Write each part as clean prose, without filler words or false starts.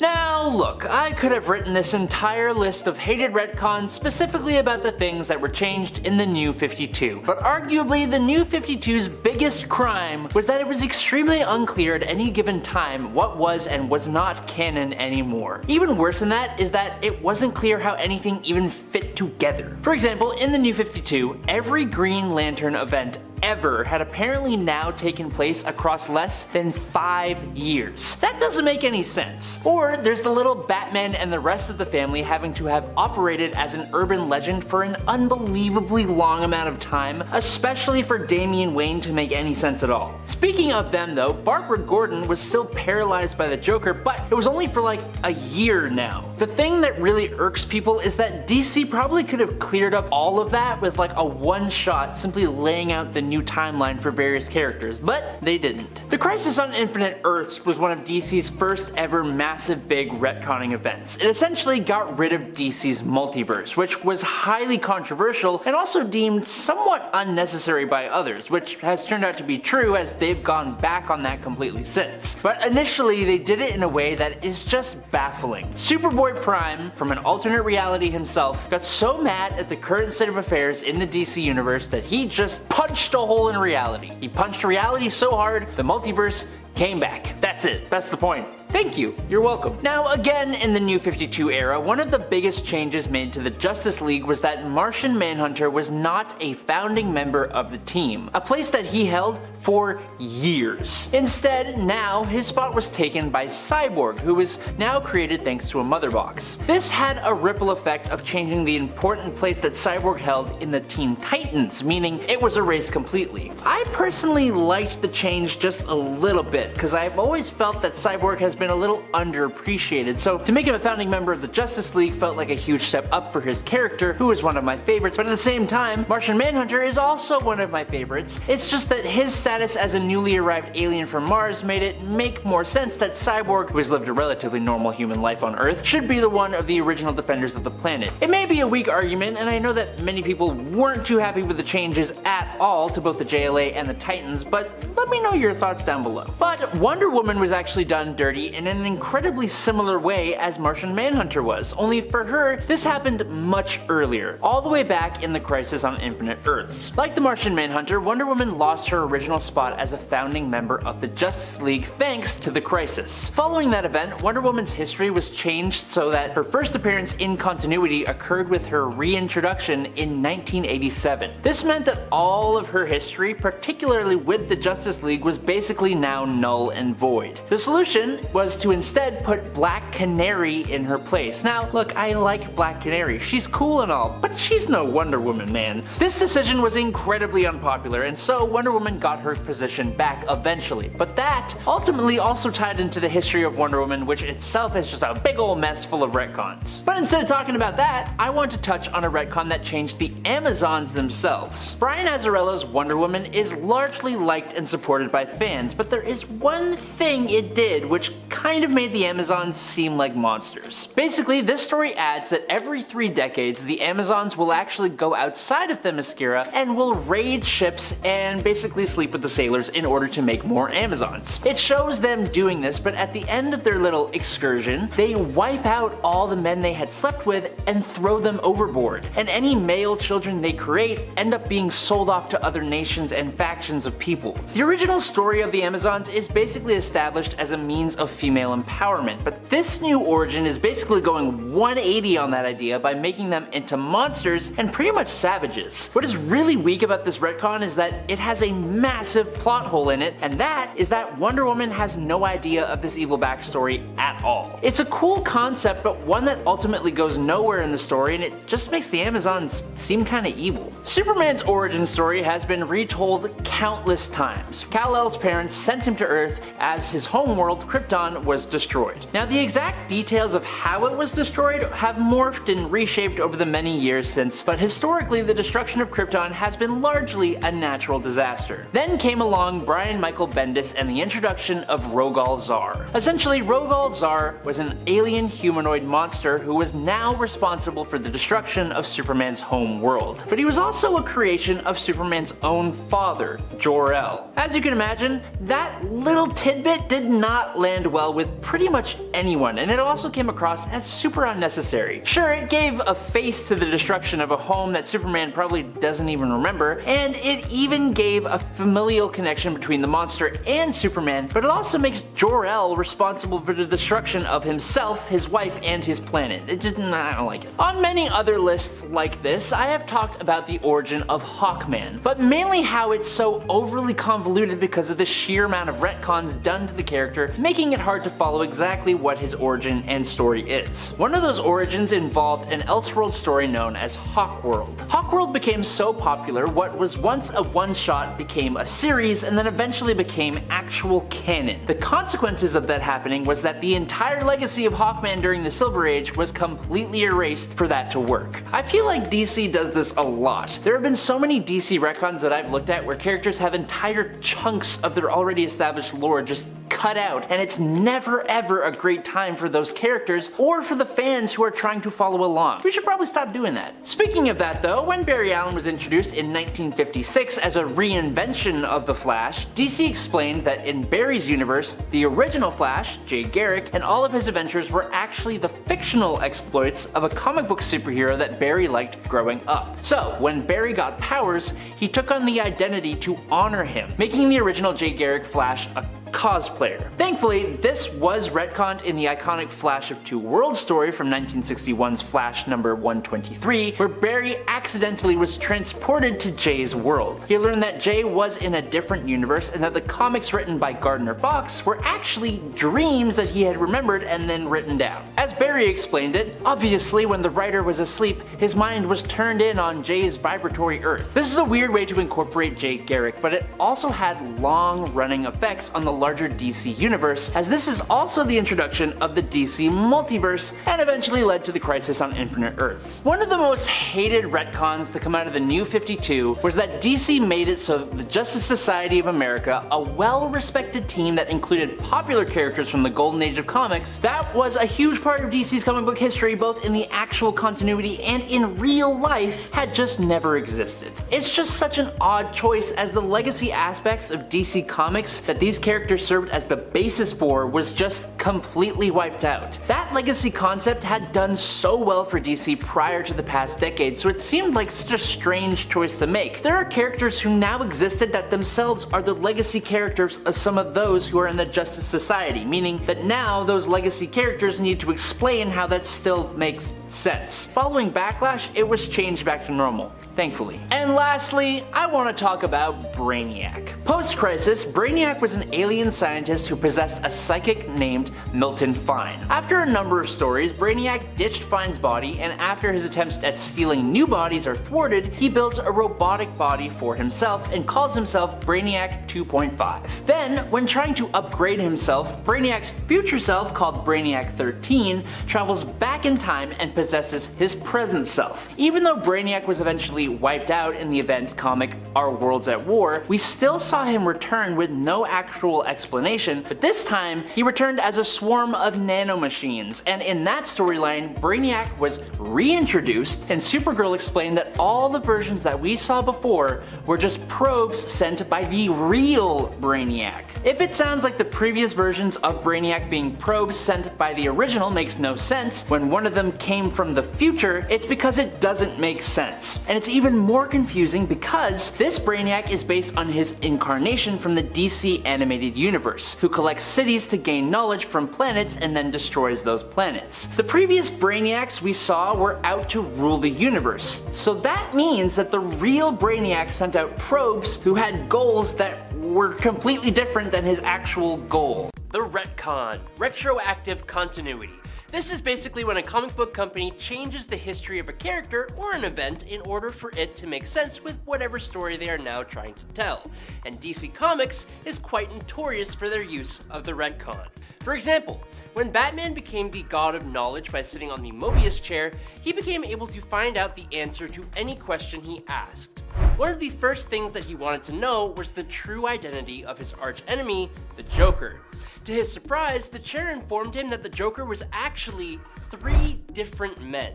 Now look, I could have written this entire list of hated retcons specifically about the things that were changed in the New 52, but arguably the New 52's biggest crime was that it was extremely unclear at any given time what was and was not canon anymore. Even worse than that is that it wasn't clear how anything even fit together. For example, in the New 52, every Green Lantern event ever had apparently now taken place across less than 5 years. That doesn't make any sense. Or there's the little Batman and the rest of the family having to have operated as an urban legend for an unbelievably long amount of time, especially for Damian Wayne to make any sense at all. Speaking of them though, Barbara Gordon was still paralyzed by the Joker, but it was only for like a year now. The thing that really irks people is that DC probably could have cleared up all of that with like a one shot simply laying out the new timeline for various characters, but they didn't. The Crisis on Infinite Earths was one of DC's first ever massive big retconning events. It essentially got rid of DC's Multiverse, which was highly controversial and also deemed somewhat unnecessary by others, which has turned out to be true as they've gone back on that completely since. But initially they did it in a way that is just baffling. Superboy Prime, from an alternate reality himself, got so mad at the current state of affairs in the DC universe that he just punched a hole in reality. He punched reality so hard, the multiverse came back. That's it. That's the point. Thank you. You're welcome. Now again in the New 52 era, one of the biggest changes made to the Justice League was that Martian Manhunter was not a founding member of the team, a place that he held for years. Instead, now his spot was taken by Cyborg, who was now created thanks to a mother box. This had a ripple effect of changing the important place that Cyborg held in the Teen Titans, meaning it was erased completely. I personally liked the change just a little bit, because I've always felt that Cyborg has been a little underappreciated, so to make him a founding member of the Justice League felt like a huge step up for his character, who is one of my favorites, but at the same time, Martian Manhunter is also one of my favorites. It's just that his status as a newly arrived alien from Mars made it make more sense that Cyborg, who has lived a relatively normal human life on Earth, should be the one of the original defenders of the planet. It may be a weak argument, and I know that many people weren't too happy with the changes at all to both the JLA and the Titans, but let me know your thoughts down below. But Wonder Woman was actually done dirty in an incredibly similar way as Martian Manhunter was, only for her, this happened much earlier, all the way back in the Crisis on Infinite Earths. Like the Martian Manhunter, Wonder Woman lost her original spot as a founding member of the Justice League thanks to the Crisis. Following that event, Wonder Woman's history was changed so that her first appearance in continuity occurred with her reintroduction in 1987. This meant that all of her history, particularly with the Justice League, was basically now null and void. The solution was to instead put Black Canary in her place. Now, look, I like Black Canary, she's cool and all, but she's no Wonder Woman, man. This decision was incredibly unpopular, and so Wonder Woman got her position back eventually. But that ultimately also tied into the history of Wonder Woman, which itself is just a big ol' mess full of retcons. But instead of talking about that, I want to touch on a retcon that changed the Amazons themselves. Brian Azzarello's Wonder Woman is largely liked and supported by fans, but there is one thing it did which kind of made the Amazons seem like monsters. Basically, this story adds that every 3 decades, the Amazons will actually go outside of Themyscira and will raid ships and basically sleep with the sailors in order to make more Amazons. It shows them doing this, but at the end of their little excursion, they wipe out all the men they had slept with and throw them overboard. And any male children they create end up being sold off to other nations and factions of people. The original story of the Amazons is basically established as a means of female empowerment, but this new origin is basically going 180 on that idea by making them into monsters and pretty much savages. What is really weak about this retcon is that it has a massive plot hole in it, and that is that Wonder Woman has no idea of this evil backstory at all. It's a cool concept, but one that ultimately goes nowhere in the story, and it just makes the Amazons seem kinda evil. Superman's origin story has been retold countless times. Kal-El's parents sent him to Earth as his homeworld, Krypton, was destroyed. Now the exact details of how it was destroyed have morphed and reshaped over the many years since, but historically the destruction of Krypton has been largely a natural disaster. Then came along Brian Michael Bendis and the introduction of Rogal Zar. Essentially, Rogal Zar was an alien humanoid monster who was now responsible for the destruction of Superman's home world. But he was also a creation of Superman's own father, Jor-El. As you can imagine, that little tidbit did not land well with pretty much anyone, and it also came across as super unnecessary. Sure, it gave a face to the destruction of a home that Superman probably doesn't even remember, and it even gave a familial connection between the monster and Superman, but it also makes Jor-El responsible for the destruction of himself, his wife, and his planet. I don't like it. On many other lists like this, I have talked about the origin of Hawkman, but mainly how it's so overly convoluted because of the sheer amount of retcons done to the character, making it hard to follow exactly what his origin and story is. One of those origins involved an Elseworld story known as Hawkworld. Hawkworld became so popular, what was once a one-shot became a series and then eventually became actual canon. The consequences of that happening was that the entire legacy of Hawkman during the Silver Age was completely erased for that to work. I feel like DC does this a lot. There have been so many DC retcons that I've looked at where characters have entire chunks of their already established lore just cut out, and it's never ever a great time for those characters or for the fans who are trying to follow along. We should probably stop doing that. Speaking of that though, when Barry Allen was introduced in 1956 as a reinvention of the Flash, DC explained that in Barry's universe, the original Flash, Jay Garrick, and all of his adventures were actually the fictional exploits of a comic book superhero that Barry liked growing up. So when Barry got powers, he took on the identity to honor him, making the original Jay Garrick Flash a cosplayer. Thankfully, this was retconned in the iconic Flash of Two Worlds story from 1961's Flash number 123, where Barry accidentally was transported to Jay's world. He learned that Jay was in a different universe and that the comics written by Gardner Fox were actually dreams that he had remembered and then written down. As Barry explained it, obviously when the writer was asleep, his mind was turned in on Jay's vibratory Earth. This is a weird way to incorporate Jay Garrick, but it also had long-running effects on the larger DC universe, as this is also the introduction of the DC Multiverse and eventually led to the Crisis on Infinite Earths. One of the most hated retcons to come out of the New 52 was that DC made it so that the Justice Society of America, a well-respected team that included popular characters from the golden age of comics, that was a huge part of DC's comic book history both in the actual continuity and in real life, had just never existed. It's just such an odd choice, as the legacy aspects of DC Comics that these characters served as the basis for was just completely wiped out. That legacy concept had done so well for DC prior to the past decade, so it seemed like such a strange choice to make. There are characters who now existed that themselves are the legacy characters of some of those who are in the Justice Society, meaning that now those legacy characters need to explain how that still makes sense. Following Backlash, it was changed back to normal, thankfully. And lastly, I want to talk about Brainiac. Post-Crisis, Brainiac was an alien scientist who possessed a psychic named Milton Fine. After a number of stories, Brainiac ditched Fine's body, and after his attempts at stealing new bodies are thwarted, he builds a robotic body for himself and calls himself Brainiac 2.5. Then, when trying to upgrade himself, Brainiac's future self, called Brainiac 13, travels back in time and possesses his present self. Even though Brainiac was eventually wiped out in the event comic Our Worlds at War, we still saw him return with no actual explanation, but this time he returned as a swarm of nanomachines, and in that storyline, Brainiac was reintroduced, and Supergirl explained that all the versions that we saw before were just probes sent by the real Brainiac. If it sounds like the previous versions of Brainiac being probes sent by the original makes no sense when one of them came from the future, it's because it doesn't make sense. And it's even more confusing because this Brainiac is based on his incarnation from the DC animated universe, who collects cities to gain knowledge from planets and then destroys those planets. The previous Brainiacs we saw were out to rule the universe, so that means that the real Brainiac sent out probes who had goals that were completely different than his actual goal. The retcon, retroactive continuity. This is basically when a comic book company changes the history of a character or an event in order for it to make sense with whatever story they are now trying to tell, and DC Comics is quite notorious for their use of the retcon. For example, when Batman became the god of knowledge by sitting on the Mobius chair, he became able to find out the answer to any question he asked. One of the first things that he wanted to know was the true identity of his archenemy, the Joker. To his surprise, the chair informed him that the Joker was actually 3 different men.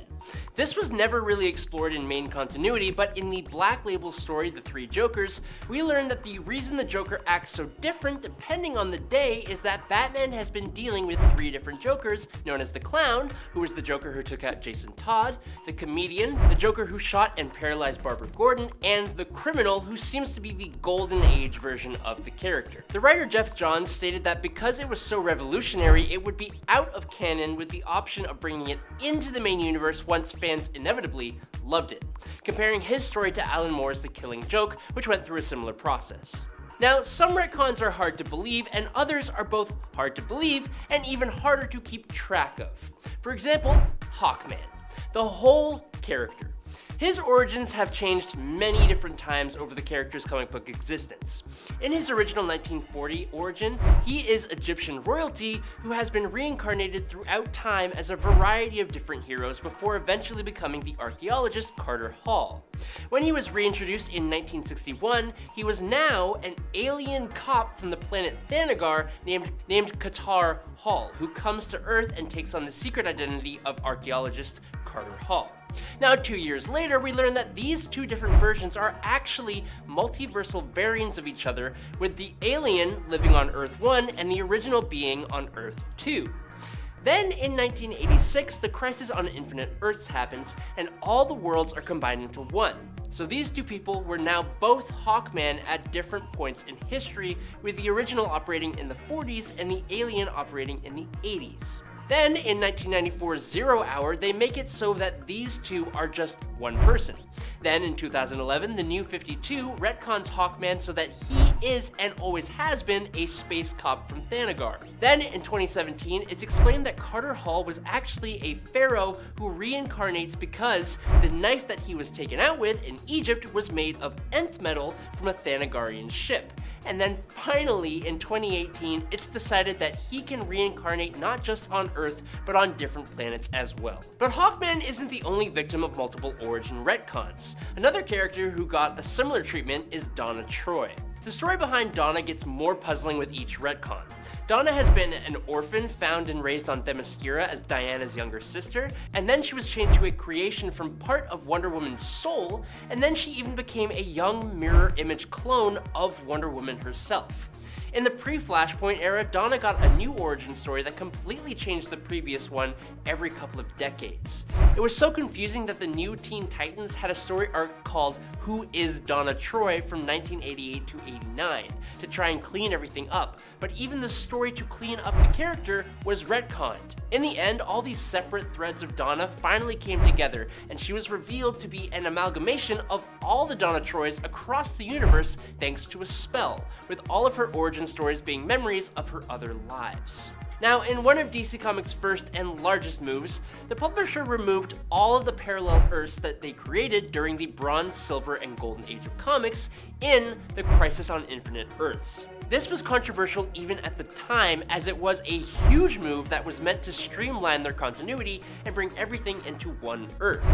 This was never really explored in main continuity, but in the Black Label story, The Three Jokers, we learn that the reason the Joker acts so different depending on the day is that Batman has been dealing with 3 different Jokers, known as the Clown, who was the Joker who took out Jason Todd, the Comedian, the Joker who shot and paralyzed Barbara Gordon, and the Criminal, who seems to be the Golden Age version of the character. The writer Jeff Johns stated that because it was so revolutionary, it would be out of canon with the option of bringing it into the main universe once fans inevitably loved it, comparing his story to Alan Moore's The Killing Joke, which went through a similar process. Now, some retcons are hard to believe, and others are both hard to believe and even harder to keep track of. For example, Hawkman, the whole character. His origins have changed many different times over the character's comic book existence. In his original 1940 origin, he is Egyptian royalty who has been reincarnated throughout time as a variety of different heroes before eventually becoming the archaeologist Carter Hall. When he was reintroduced in 1961, he was now an alien cop from the planet Thanagar named Qatar Hall, who comes to Earth and takes on the secret identity of archaeologist Carter Hall. Now, 2 years later, we learn that these 2 different versions are actually multiversal variants of each other, with the alien living on Earth 1 and the original being on Earth 2. Then, in 1986, the Crisis on Infinite Earths happens, and all the worlds are combined into one. So these 2 people were now both Hawkman at different points in history, with the original operating in the 40s and the alien operating in the 80s. Then, in 1994's Zero Hour, they make it so that these 2 are just one person. Then, in 2011, the New 52 retcons Hawkman so that he is and always has been a space cop from Thanagar. Then, in 2017, it's explained that Carter Hall was actually a pharaoh who reincarnates because the knife that he was taken out with in Egypt was made of nth metal from a Thanagarian ship. And then finally, in 2018, it's decided that he can reincarnate not just on Earth, but on different planets as well. But Hawkman isn't the only victim of multiple origin retcons. Another character who got a similar treatment is Donna Troy. The story behind Donna gets more puzzling with each retcon. Donna has been an orphan found and raised on Themyscira as Diana's younger sister, and then she was changed to a creation from part of Wonder Woman's soul, and then she even became a young mirror image clone of Wonder Woman herself. In the pre-Flashpoint era, Donna got a new origin story that completely changed the previous one every couple of decades. It was so confusing that the new Teen Titans had a story arc called Who is Donna Troy from 1988 to 89 to try and clean everything up, but even the story to clean up the character was retconned. In the end, all these separate threads of Donna finally came together, and she was revealed to be an amalgamation of all the Donna Troys across the universe thanks to a spell, with all of her origin stories being memories of her other lives. Now, in one of DC Comics' first and largest moves, the publisher removed all of the parallel Earths that they created during the Bronze, Silver, and Golden Age of comics in the Crisis on Infinite Earths. This was controversial even at the time, as it was a huge move that was meant to streamline their continuity and bring everything into one Earth.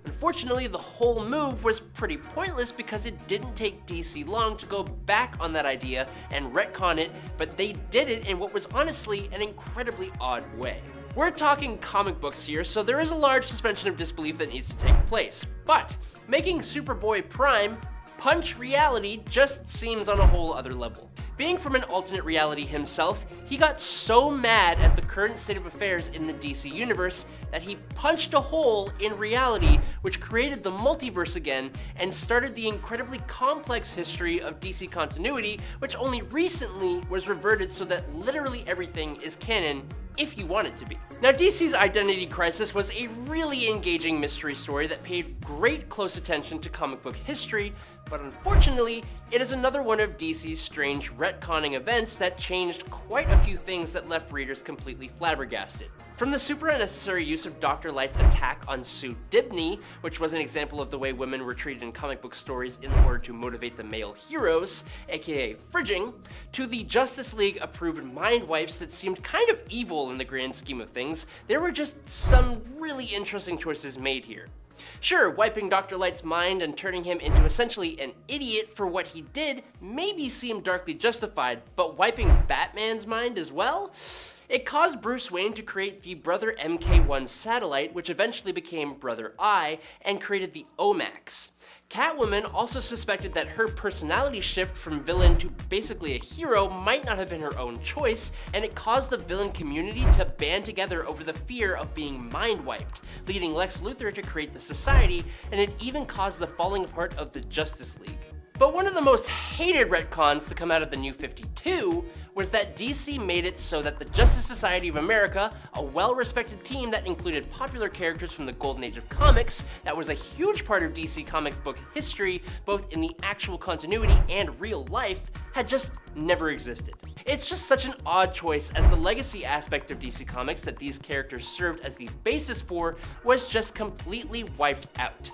Unfortunately, the whole move was pretty pointless because it didn't take DC long to go back on that idea and retcon it, but they did it in what was honestly an incredibly odd way. We're talking comic books here, so there is a large suspension of disbelief that needs to take place, but making Superboy Prime punch reality just seems on a whole other level. Being from an alternate reality himself, he got so mad at the current state of affairs in the DC universe that he punched a hole in reality, which created the multiverse again and started the incredibly complex history of DC continuity, which only recently was reverted so that literally everything is canon if you want it to be. Now, DC's Identity Crisis was a really engaging mystery story that paid great close attention to comic book history, but unfortunately, it is another one of DC's strange retconning events that changed quite a few things that left readers completely flabbergasted. From the super unnecessary use of Dr. Light's attack on Sue Dibney, which was an example of the way women were treated in comic book stories in order to motivate the male heroes, aka fridging, to the Justice League approved mind wipes that seemed kind of evil in the grand scheme of things, there were just some really interesting choices made here. Sure, wiping Dr. Light's mind and turning him into essentially an idiot for what he did maybe seemed darkly justified, but wiping Batman's mind as well? It caused Bruce Wayne to create the Brother MK1 satellite, which eventually became Brother Eye, and created the OMAX. Catwoman also suspected that her personality shift from villain to basically a hero might not have been her own choice, and it caused the villain community to band together over the fear of being mind-wiped, leading Lex Luthor to create the Society, and it even caused the falling apart of the Justice League. But one of the most hated retcons to come out of the New 52 was that DC made it so that the Justice Society of America, a well-respected team that included popular characters from the golden age of comics, that was a huge part of DC comic book history, both in the actual continuity and real life, had just never existed. It's just such an odd choice, as the legacy aspect of DC Comics that these characters served as the basis for was just completely wiped out.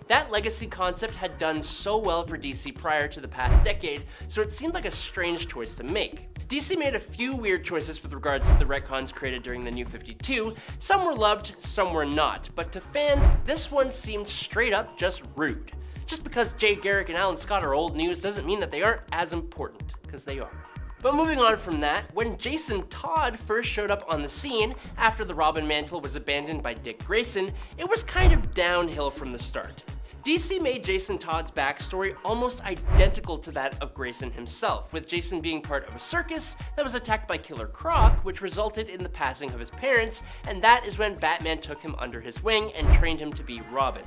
That legacy concept had done so well for DC prior to the past decade, so it seemed like a strange choice to make. DC made a few weird choices with regards to the retcons created during the New 52. Some were loved, some were not, but to fans, this one seemed straight up just rude. Just because Jay Garrick and Alan Scott are old news doesn't mean that they aren't as important, because they are. But moving on from that, when Jason Todd first showed up on the scene after the Robin mantle was abandoned by Dick Grayson, it was kind of downhill from the start. DC made Jason Todd's backstory almost identical to that of Grayson himself, with Jason being part of a circus that was attacked by Killer Croc, which resulted in the passing of his parents, and that is when Batman took him under his wing and trained him to be Robin.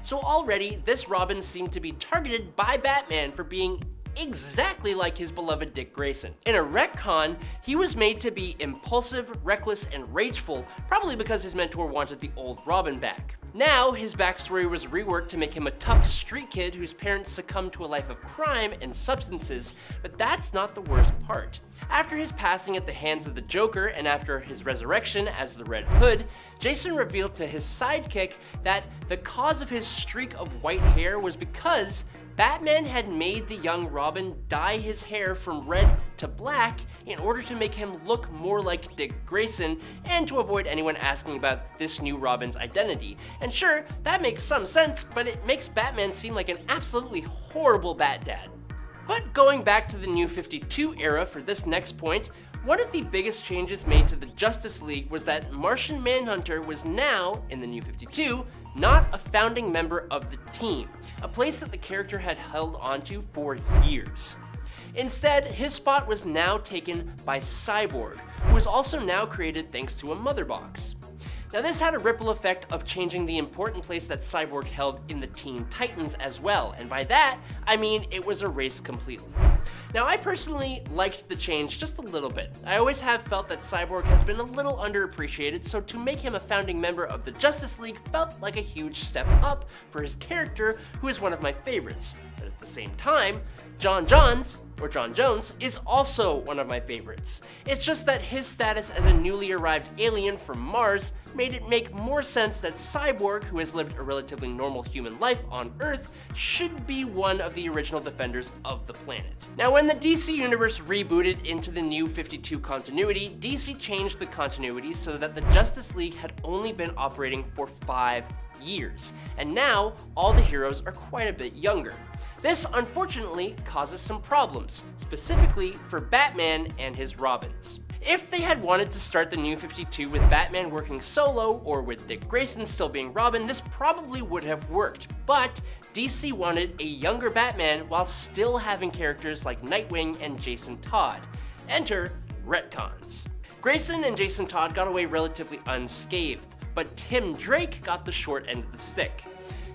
So already, this Robin seemed to be targeted by Batman for being exactly like his beloved Dick Grayson. In a retcon, he was made to be impulsive, reckless, and rageful, probably because his mentor wanted the old Robin back. Now, his backstory was reworked to make him a tough street kid whose parents succumbed to a life of crime and substances, but that's not the worst part. After his passing at the hands of the Joker and after his resurrection as the Red Hood, Jason revealed to his sidekick that the cause of his streak of white hair was because Batman had made the young Robin dye his hair from red to black in order to make him look more like Dick Grayson and to avoid anyone asking about this new Robin's identity. And sure, that makes some sense, but it makes Batman seem like an absolutely horrible Bat Dad. But going back to the New 52 era for this next point, one of the biggest changes made to the Justice League was that Martian Manhunter was now, in the New 52, not a founding member of the team, a place that the character had held onto for years. Instead, his spot was now taken by Cyborg, who was also now created thanks to a mother box. Now this had a ripple effect of changing the important place that Cyborg held in the Teen Titans as well, and by that, I mean it was erased completely. Now I personally liked the change just a little bit. I always have felt that Cyborg has been a little underappreciated, so to make him a founding member of the Justice League felt like a huge step up for his character, who is one of my favorites. But at the same time, John Jones is also one of my favorites. It's just that his status as a newly arrived alien from Mars made it make more sense that Cyborg, who has lived a relatively normal human life on Earth, should be one of the original defenders of the planet. Now, when the DC Universe rebooted into the New 52 continuity, DC changed the continuity so that the Justice League had only been operating for 5 years, and now all the heroes are quite a bit younger. This unfortunately causes some problems, specifically for Batman and his Robins. If they had wanted to start the New 52 with Batman working solo or with Dick Grayson still being Robin, this probably would have worked, but DC wanted a younger Batman while still having characters like Nightwing and Jason Todd. Enter retcons. Grayson and Jason Todd got away relatively unscathed, but Tim Drake got the short end of the stick.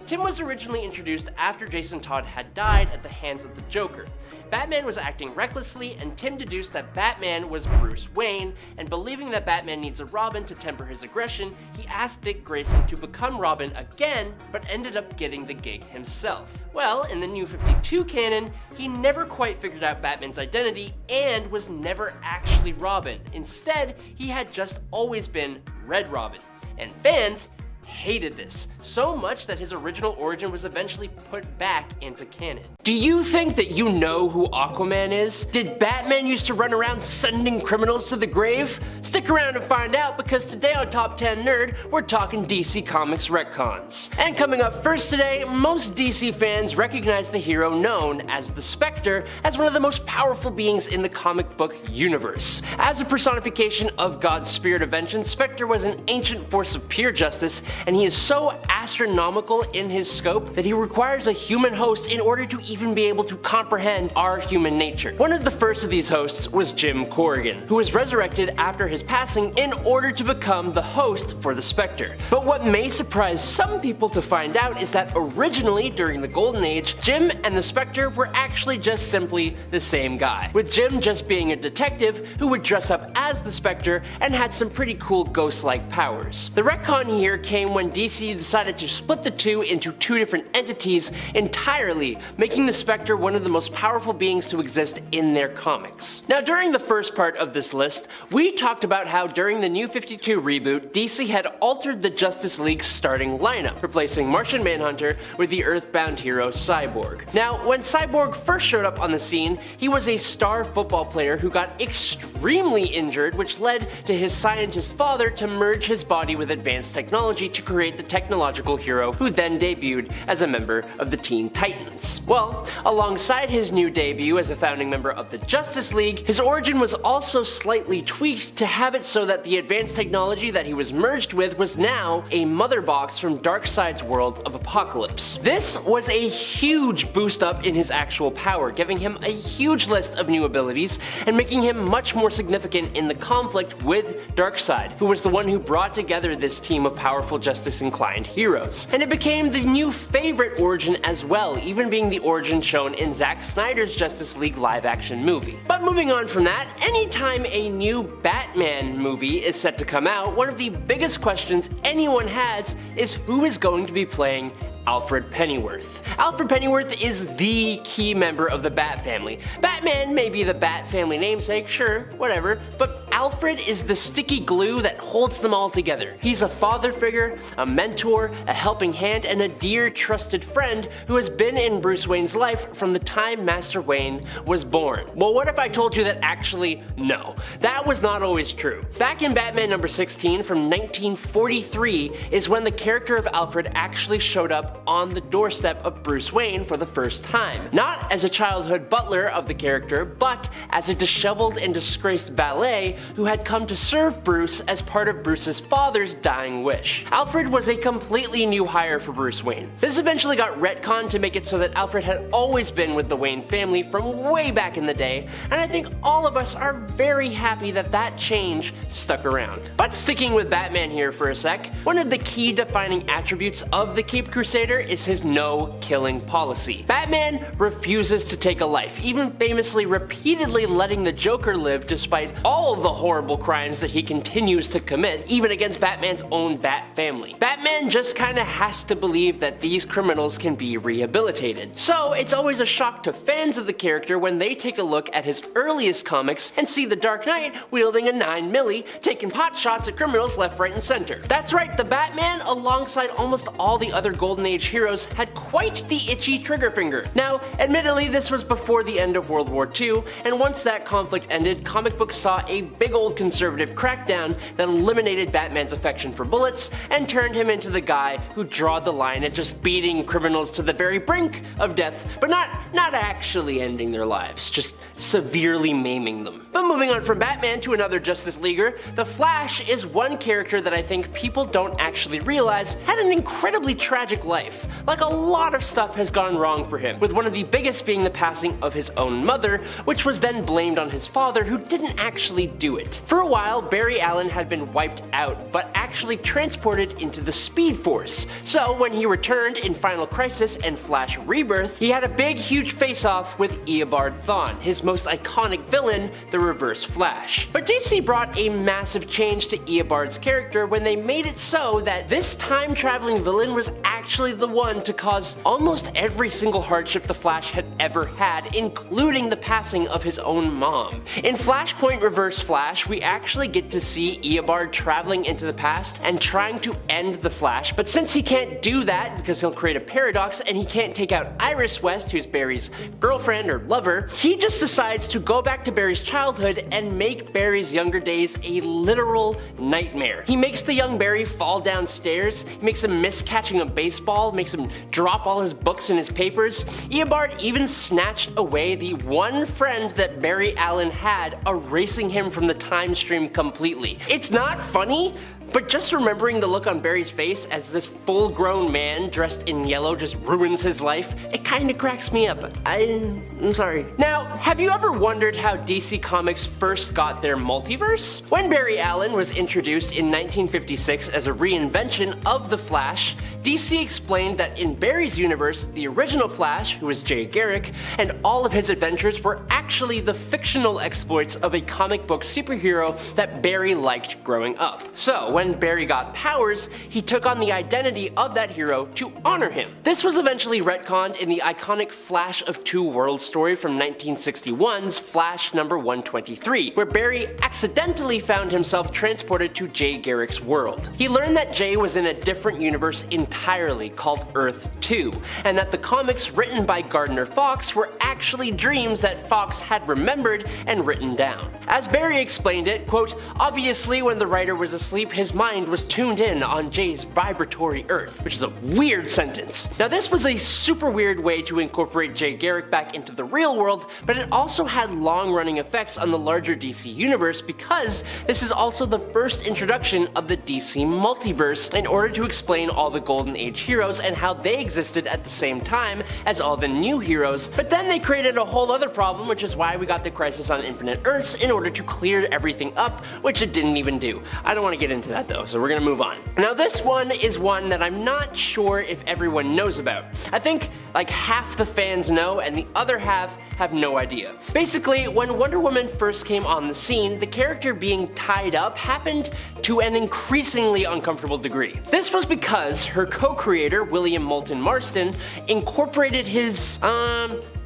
Tim was originally introduced after Jason Todd had died at the hands of the Joker. Batman was acting recklessly, and Tim deduced that Batman was Bruce Wayne, and believing that Batman needs a Robin to temper his aggression, he asked Dick Grayson to become Robin again, but ended up getting the gig himself. Well, in the New 52 canon, he never quite figured out Batman's identity and was never actually Robin. Instead, he had just always been Red Robin. And fans hated this, so much that his original origin was eventually put back into canon. Do you think that you know who Aquaman is? Did Batman used to run around sending criminals to the grave? Stick around and find out, because today on Top 10 Nerd, we're talking DC Comics retcons. And coming up first today, most DC fans recognize the hero known as the Spectre as one of the most powerful beings in the comic book universe. As a personification of God's spirit of vengeance, Spectre was an ancient force of pure justice, and he is so astronomical in his scope that he requires a human host in order to even be able to comprehend our human nature. One of the first of these hosts was Jim Corrigan, who was resurrected after his passing in order to become the host for the Spectre. But what may surprise some people to find out is that originally, during the Golden Age, Jim and the Spectre were actually just simply the same guy, with Jim just being a detective who would dress up as the Spectre and had some pretty cool ghost-like powers. The retcon here came when DC decided to split the two into two different entities entirely, making the Spectre one of the most powerful beings to exist in their comics. Now, during the first part of this list, we talked about how during the New 52 reboot, DC had altered the Justice League's starting lineup, replacing Martian Manhunter with the Earthbound hero Cyborg. Now, when Cyborg first showed up on the scene, he was a star football player who got extremely injured, which led to his scientist father to merge his body with advanced technology to create the technological hero who then debuted as a member of the Teen Titans. Well, alongside his new debut as a founding member of the Justice League, his origin was also slightly tweaked to have it so that the advanced technology that he was merged with was now a mother box from Darkseid's world of Apocalypse. This was a huge boost up in his actual power, giving him a huge list of new abilities and making him much more significant in the conflict with Darkseid, who was the one who brought together this team of powerful justice-inclined heroes. And it became the new favorite origin as well, even being the origin shown in Zack Snyder's Justice League live-action movie. But moving on from that, anytime a new Batman movie is set to come out, one of the biggest questions anyone has is who is going to be playing Alfred Pennyworth. Alfred Pennyworth is the key member of the Bat family. Batman may be the Bat family namesake, sure, whatever, but Alfred is the sticky glue that holds them all together. He's a father figure, a mentor, a helping hand, and a dear trusted friend who has been in Bruce Wayne's life from the time Master Wayne was born. Well, what if I told you that actually, no, that was not always true. Back in Batman number 16 from 1943 is when the character of Alfred actually showed up on the doorstep of Bruce Wayne for the first time. Not as a childhood butler of the character, but as a disheveled and disgraced valet who had come to serve Bruce as part of Bruce's father's dying wish. Alfred was a completely new hire for Bruce Wayne. This eventually got retconned to make it so that Alfred had always been with the Wayne family from way back in the day, and I think all of us are very happy that that change stuck around. But sticking with Batman here for a sec, one of the key defining attributes of the Caped Crusader is his no-killing policy. Batman refuses to take a life, even famously repeatedly letting the Joker live despite all the horrible crimes that he continues to commit, even against Batman's own Bat family. Batman just kinda has to believe that these criminals can be rehabilitated. So it's always a shock to fans of the character when they take a look at his earliest comics and see the Dark Knight wielding a 9mm, taking pot shots at criminals left, right, and center. That's right, the Batman, alongside almost all the other Golden Age heroes, had quite the itchy trigger finger. Now, admittedly, this was before the end of World War II, and once that conflict ended, comic books saw a big old conservative crackdown that eliminated Batman's affection for bullets and turned him into the guy who drawed the line at just beating criminals to the very brink of death, but not actually ending their lives, just severely maiming them. But moving on from Batman to another Justice Leaguer, the Flash is one character that I think people don't actually realize had an incredibly tragic life. Like, a lot of stuff has gone wrong for him, with one of the biggest being the passing of his own mother, which was then blamed on his father, who didn't actually do it. For a while, Barry Allen had been wiped out, but actually transported into the Speed Force. So when he returned in Final Crisis and Flash Rebirth, he had a big, huge face-off with Eobard Thawne, his most iconic villain, the Reverse Flash. But DC brought a massive change to Eobard's character when they made it so that this time-traveling villain was actually the one to cause almost every single hardship the Flash had ever had, including the passing of his own mom. In Flashpoint Reverse Flash, Flash, we actually get to see Eobard traveling into the past and trying to end the Flash, but since he can't do that because he'll create a paradox and he can't take out Iris West, who's Barry's girlfriend or lover, he just decides to go back to Barry's childhood and make Barry's younger days a literal nightmare. He makes the young Barry fall downstairs, he makes him miss catching a baseball, makes him drop all his books and his papers. Eobard even snatched away the one friend that Barry Allen had, erasing him from the time stream completely. It's not funny, but just remembering the look on Barry's face as this full-grown man dressed in yellow just ruins his life, it kinda cracks me up. I'm sorry. Now, have you ever wondered how DC Comics first got their multiverse? When Barry Allen was introduced in 1956 as a reinvention of the Flash, DC explained that in Barry's universe, the original Flash, who was Jay Garrick, and all of his adventures were actually the fictional exploits of a comic book superhero that Barry liked growing up. So, when Barry got powers, he took on the identity of that hero to honor him. This was eventually retconned in the iconic Flash of Two Worlds story from 1961's Flash number 123, where Barry accidentally found himself transported to Jay Garrick's world. He learned that Jay was in a different universe entirely called Earth 2, and that the comics written by Gardner Fox were actually dreams that Fox had remembered and written down. As Barry explained it, quote, "Obviously when the writer was asleep, his mind was tuned in on Jay's vibratory Earth," which is a weird sentence. Now this was a super weird way to incorporate Jay Garrick back into the real world, but it also had long-running effects on the larger DC universe because this is also the first introduction of the DC Multiverse in order to explain all the Golden Age heroes and how they existed at the same time as all the new heroes. But then they created a whole other problem, which is why we got the Crisis on Infinite Earths in order to clear everything up, which it didn't even do. I don't want to get into that though, so we're gonna move on. Now this one is one that I'm not sure if everyone knows about. I think like half the fans know and the other half have no idea. Basically, when Wonder Woman first came on the scene, the character being tied up happened to an increasingly uncomfortable degree. This was because her co-creator, William Moulton Marston, incorporated his,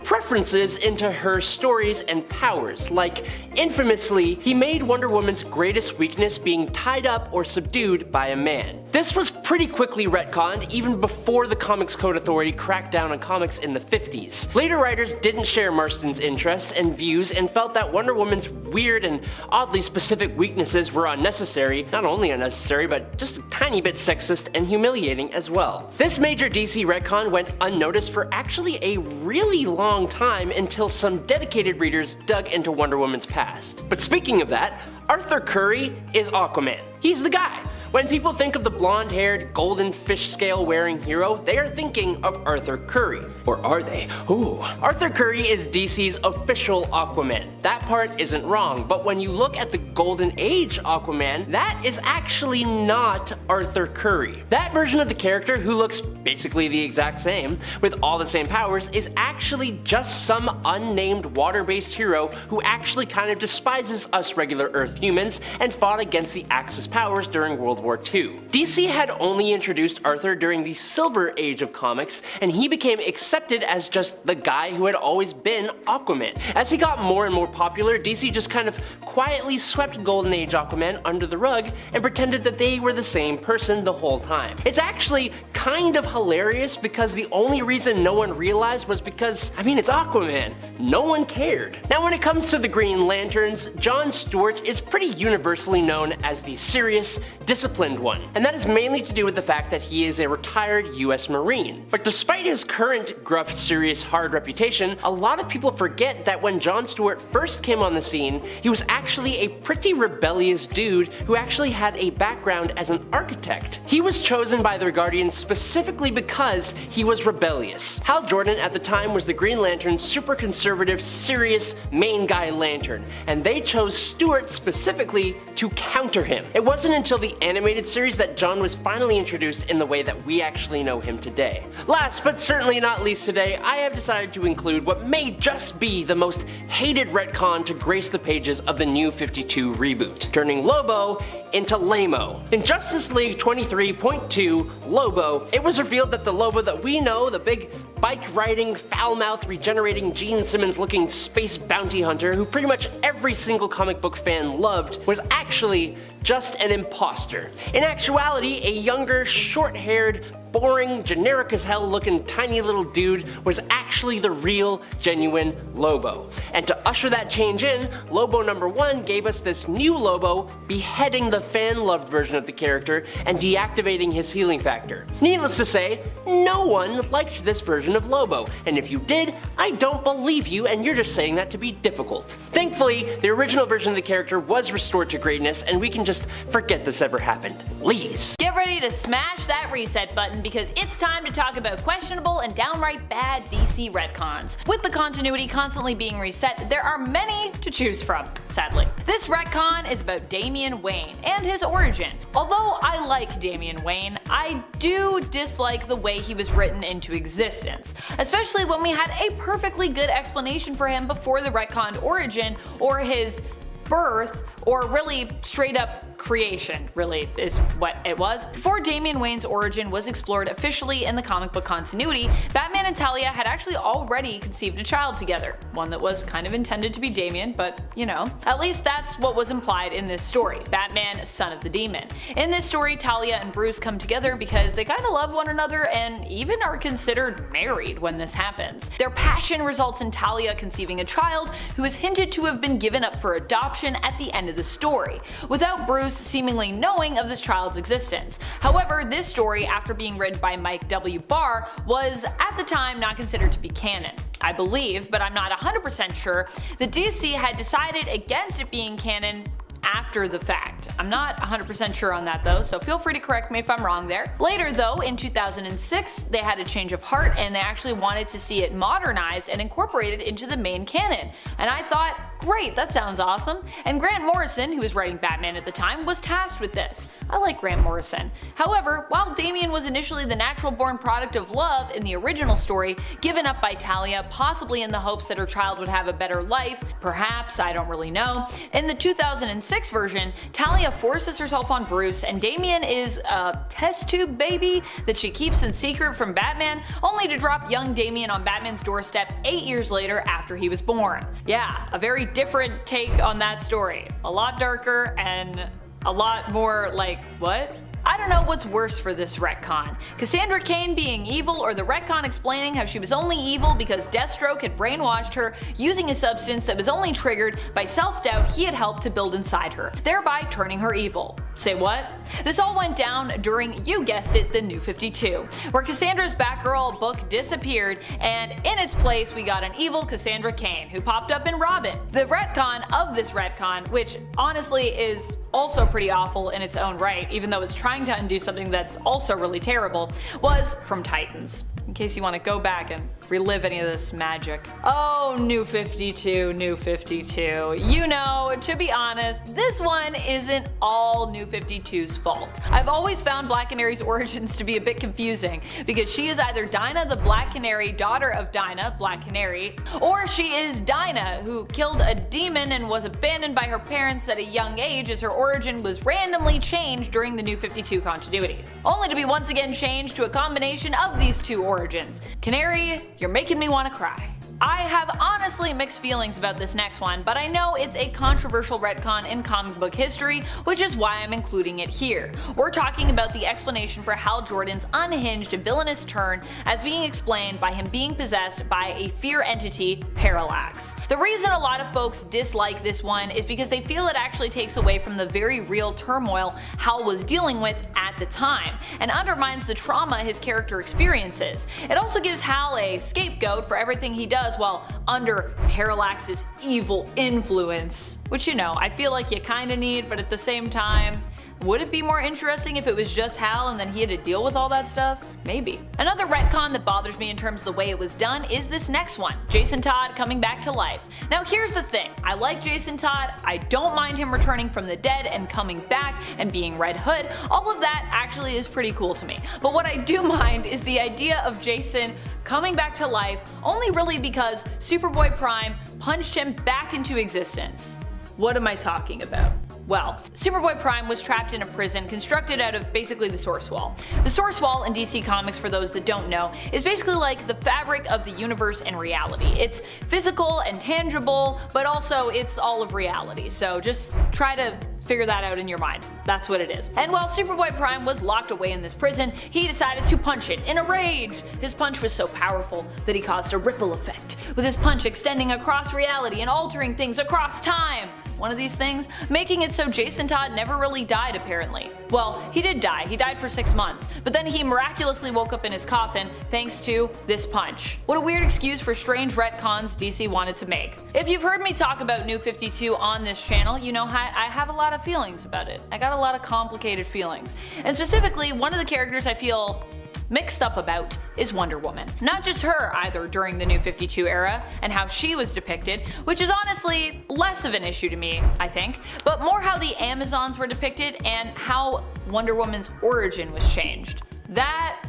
preferences into her stories and powers. Like, infamously, he made Wonder Woman's greatest weakness being tied up or subdued by a man. This was pretty quickly retconned even before the Comics Code Authority cracked down on comics in the 50s. Later writers didn't share Marston's interests and views and felt that Wonder Woman's weird and oddly specific weaknesses were unnecessary, not only unnecessary, but just a tiny bit sexist and humiliating as well. This major DC retcon went unnoticed for actually a really long time until some dedicated readers dug into Wonder Woman's past. But speaking of that, Arthur Curry is Aquaman. He's the guy. When people think of the blonde-haired, golden fish scale wearing hero, they are thinking of Arthur Curry. Or are they? Ooh. Arthur Curry is DC's official Aquaman. That part isn't wrong, but when you look at the Golden Age Aquaman, that is actually not Arthur Curry. That version of the character, who looks basically the exact same, with all the same powers, is actually just some unnamed water-based hero who actually kind of despises us regular Earth humans and fought against the Axis powers during World War II. DC had only introduced Arthur during the Silver Age of comics, and he became accepted as just the guy who had always been Aquaman. As he got more and more popular, DC just kind of quietly swept Golden Age Aquaman under the rug and pretended that they were the same person the whole time. It's actually kind of hilarious because the only reason no one realized was because, I mean, it's Aquaman. No one cared. Now when it comes to the Green Lanterns, John Stewart is pretty universally known as the serious, disciplined one, and that is mainly to do with the fact that he is a retired US Marine. But despite his current gruff, serious, hard reputation, a lot of people forget that when John Stewart first came on the scene, he was actually a pretty rebellious dude who actually had a background as an architect. He was chosen by the Guardians specifically because he was rebellious. Hal Jordan at the time was the Green Lantern's super conservative, serious, main guy lantern, and they chose Stewart specifically to counter him. It wasn't until the animated series that John was finally introduced in the way that we actually know him today. Last but certainly not least today, I have decided to include what may just be the most hated retcon to grace the pages of the New 52 reboot, turning Lobo into Lamo. In Justice League 23.2, Lobo, it was revealed that the Lobo that we know, the big bike-riding, foul-mouthed, regenerating, Gene Simmons-looking space bounty hunter who pretty much every single comic book fan loved, was actually just an imposter. In actuality, a younger, short-haired, boring, generic as hell looking tiny little dude was actually the real, genuine Lobo. And to usher that change in, Lobo #1 gave us this new Lobo beheading the fan-loved version of the character and deactivating his healing factor. Needless to say, no one liked this version of Lobo, and if you did, I don't believe you and you're just saying that to be difficult. Thankfully, the original version of the character was restored to greatness and we can just forget this ever happened. Please. Get ready to smash that reset button because it's time to talk about questionable and downright bad DC retcons. With the continuity constantly being reset, there are many to choose from, sadly. This retcon is about Damian Wayne and his origin. Although I like Damian Wayne, I do dislike the way he was written into existence, especially when we had a perfectly good explanation for him before the retconned origin or his birth, or really straight up creation, really is what it was. Before Damian Wayne's origin was explored officially in the comic book continuity, Batman and Talia had actually already conceived a child together. One that was kind of intended to be Damian, but you know. At least that's what was implied in this story, Batman, son of the demon. In this story, Talia and Bruce come together because they kind of love one another and even are considered married when this happens. Their passion results in Talia conceiving a child who is hinted to have been given up for adoption at the end of the story, without Bruce seemingly knowing of this child's existence. However, this story, after being written by Mike W. Barr, was at the time not considered to be canon. I believe, but I'm not 100% sure, that DC had decided against it being canon after the fact. I'm not 100% sure on that though, so feel free to correct me if I'm wrong there. Later though, in 2006, they had a change of heart and they actually wanted to see it modernized and incorporated into the main canon. And I thought, great, that sounds awesome. And Grant Morrison, who was writing Batman at the time, was tasked with this. I like Grant Morrison. However, while Damian was initially the natural-born product of love in the original story, given up by Talia, possibly in the hopes that her child would have a better life, perhaps, I don't really know. In the 2006 version, Talia forces herself on Bruce and Damian is a test tube baby that she keeps in secret from Batman, only to drop young Damian on Batman's doorstep 8 years later after he was born. Yeah, a very different take on that story. A lot darker and a lot more like, what? I don't know what's worse for this retcon. Cassandra Cain being evil or the retcon explaining how she was only evil because Deathstroke had brainwashed her using a substance that was only triggered by self-doubt he had helped to build inside her, thereby turning her evil. Say what? This all went down during, you guessed it, the New 52, where Cassandra's Batgirl book disappeared and in its place we got an evil Cassandra Cain who popped up in Robin. The retcon of this retcon, which honestly is also pretty awful in its own right, even though it's trying to undo something that's also really terrible, was from Titans. In case you want to go back and relive any of this magic. Oh, New 52, New 52. You know, to be honest, this one isn't all New 52's fault. I've always found Black Canary's origins to be a bit confusing, because she is either Dinah the Black Canary, daughter of Dinah, Black Canary, or she is Dinah, who killed a demon and was abandoned by her parents at a young age as her origin was randomly changed during the New 52 continuity, only to be once again changed to a combination of these two origins. Canary, you're making me want to cry. I have honestly mixed feelings about this next one, but I know it's a controversial retcon in comic book history, which is why I'm including it here. We're talking about the explanation for Hal Jordan's unhinged villainous turn as being explained by him being possessed by a fear entity, Parallax. The reason a lot of folks dislike this one is because they feel it actually takes away from the very real turmoil Hal was dealing with at the time, and undermines the trauma his character experiences. It also gives Hal a scapegoat for everything he does while under Parallax's evil influence. Which, you know, I feel like you kinda need, but at the same time, would it be more interesting if it was just Hal and then he had to deal with all that stuff? Maybe. Another retcon that bothers me in terms of the way it was done is this next one, Jason Todd coming back to life. Now here's the thing, I like Jason Todd, I don't mind him returning from the dead and coming back and being Red Hood, all of that actually is pretty cool to me. But what I do mind is the idea of Jason coming back to life only really because Superboy Prime punched him back into existence. What am I talking about? Well, Superboy Prime was trapped in a prison constructed out of basically the Source Wall. The Source Wall in DC Comics, for those that don't know, is basically like the fabric of the universe and reality. It's physical and tangible, but also it's all of reality, so just try to figure that out in your mind. That's what it is. And while Superboy Prime was locked away in this prison, he decided to punch it in a rage. His punch was so powerful that he caused a ripple effect, with his punch extending across reality and altering things across time. One of these things making it so Jason Todd never really died, apparently. Well, he did die. He died for 6 months, but then he miraculously woke up in his coffin thanks to this punch. What a weird excuse for strange retcons DC wanted to make. If you've heard me talk about New 52 on this channel, you know I have a lot of feelings about it. I got a lot of complicated feelings. And specifically, one of the characters I feel mixed up about is Wonder Woman. Not just her either during the New 52 era and how she was depicted, which is honestly less of an issue to me, I think, but more how the Amazons were depicted and how Wonder Woman's origin was changed. That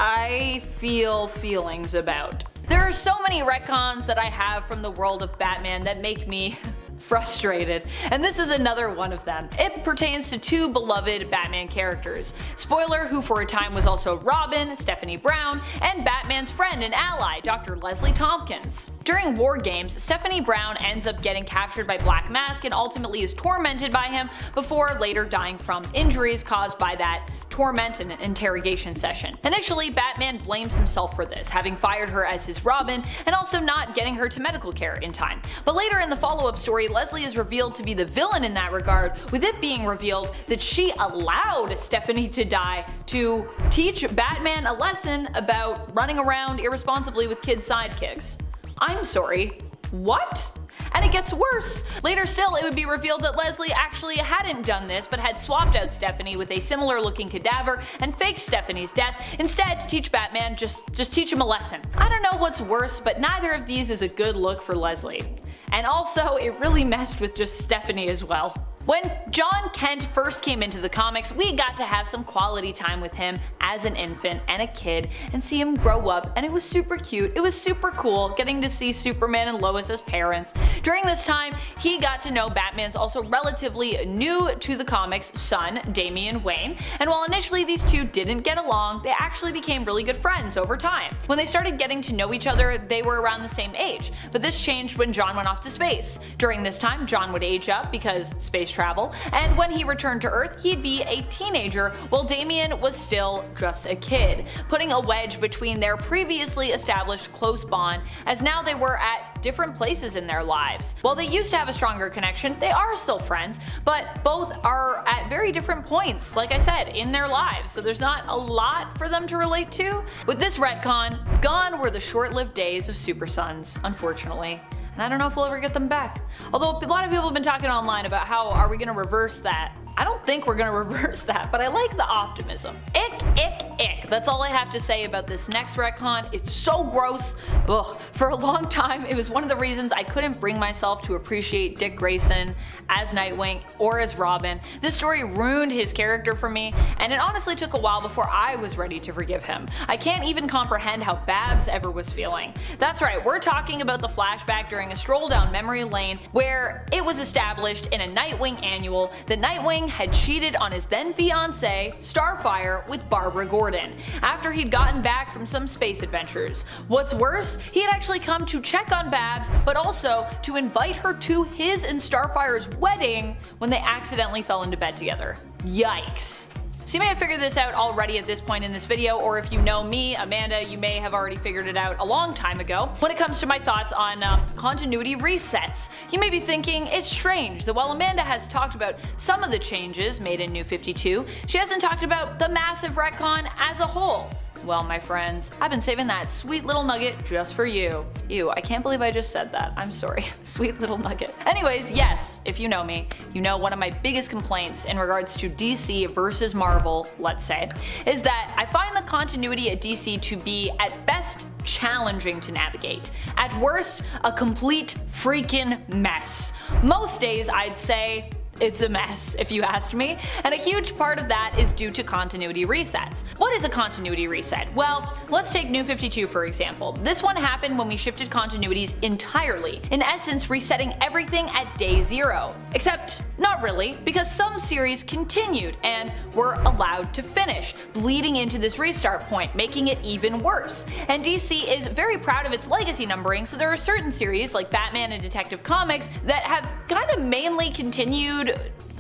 I feel feelings about. There are so many retcons that I have from the world of Batman that make me frustrated, and this is another one of them. It pertains to two beloved Batman characters. Spoiler, who for a time was also Robin, Stephanie Brown, and Batman's friend and ally, Dr. Leslie Tompkins. During War Games, Stephanie Brown ends up getting captured by Black Mask and ultimately is tormented by him before later dying from injuries caused by that torment and an interrogation session. Initially, Batman blames himself for this, having fired her as his Robin and also not getting her to medical care in time. But later in the follow-up story, Leslie is revealed to be the villain in that regard, with it being revealed that she allowed Stephanie to die to teach Batman a lesson about running around irresponsibly with kid sidekicks. I'm sorry, what? And it gets worse. Later still, it would be revealed that Leslie actually hadn't done this, but had swapped out Stephanie with a similar looking cadaver and faked Stephanie's death, instead to teach Batman just teach him a lesson. I don't know what's worse, but neither of these is a good look for Leslie. And also, it really messed with just Stephanie as well. When John Kent first came into the comics, we got to have some quality time with him as an infant and a kid and see him grow up, and it was super cute. It was super cool getting to see Superman and Lois as parents. During this time, he got to know Batman's also relatively new to the comics son, Damian Wayne, and while initially these two didn't get along, they actually became really good friends over time. When they started getting to know each other, they were around the same age, but this changed when John went off to space. During this time, John would age up because space travel, and when he returned to Earth, he'd be a teenager while Damian was still just a kid, putting a wedge between their previously established close bond, as now they were at different places in their lives. While they used to have a stronger connection, they are still friends, but both are at very different points, like I said, in their lives, so there's not a lot for them to relate to. With this retcon, gone were the short-lived days of Super Sons, unfortunately. And I don't know if we'll ever get them back. Although a lot of people have been talking online about how are we gonna reverse that. I don't think we're gonna reverse that, but I like the optimism. Ick, ick, ick. That's all I have to say about this next retcon. It's so gross. Ugh. For a long time, it was one of the reasons I couldn't bring myself to appreciate Dick Grayson as Nightwing or as Robin. This story ruined his character for me, and it honestly took a while before I was ready to forgive him. I can't even comprehend how Babs ever was feeling. That's right, we're talking about the flashback during a stroll down memory lane where it was established in a Nightwing annual that Nightwing had cheated on his then fiancée, Starfire, with Barbara Gordon, after he'd gotten back from some space adventures. What's worse, he had actually come to check on Babs, but also to invite her to his and Starfire's wedding when they accidentally fell into bed together. Yikes. So you may have figured this out already at this point in this video, or if you know me, Amanda, you may have already figured it out a long time ago. When it comes to my thoughts on continuity resets, you may be thinking it's strange that while Amanda has talked about some of the changes made in New 52, she hasn't talked about the massive retcon as a whole. Well, my friends, I've been saving that sweet little nugget just for you. Ew, I can't believe I just said that. I'm sorry. Sweet little nugget. Anyways, yes, if you know me, you know one of my biggest complaints in regards to DC versus Marvel, let's say, is that I find the continuity at DC to be, at best, challenging to navigate. At worst, a complete freaking mess. Most days, I'd say, It's a mess, if you asked me, and a huge part of that is due to continuity resets. What is a continuity reset? Well, let's take New 52 for example. This one happened when we shifted continuities entirely, in essence resetting everything at day 0. Except, not really, because some series continued and were allowed to finish, bleeding into this restart point, making it even worse. And DC is very proud of its legacy numbering, so there are certain series like Batman and Detective Comics that have kind of mainly continued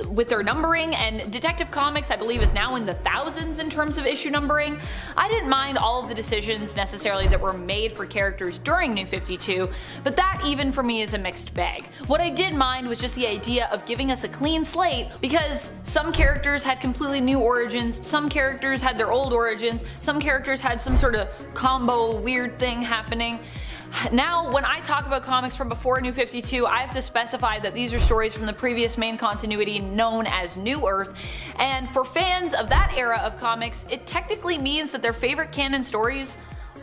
with their numbering, and Detective Comics I believe is now in the thousands in terms of issue numbering. I didn't mind all of the decisions necessarily that were made for characters during New 52, but that even for me is a mixed bag. What I did mind was just the idea of giving us a clean slate, because some characters had completely new origins, some characters had their old origins, some characters had some sort of combo weird thing happening. Now, when I talk about comics from before New 52, I have to specify that these are stories from the previous main continuity known as New Earth, and for fans of that era of comics, it technically means that their favorite canon stories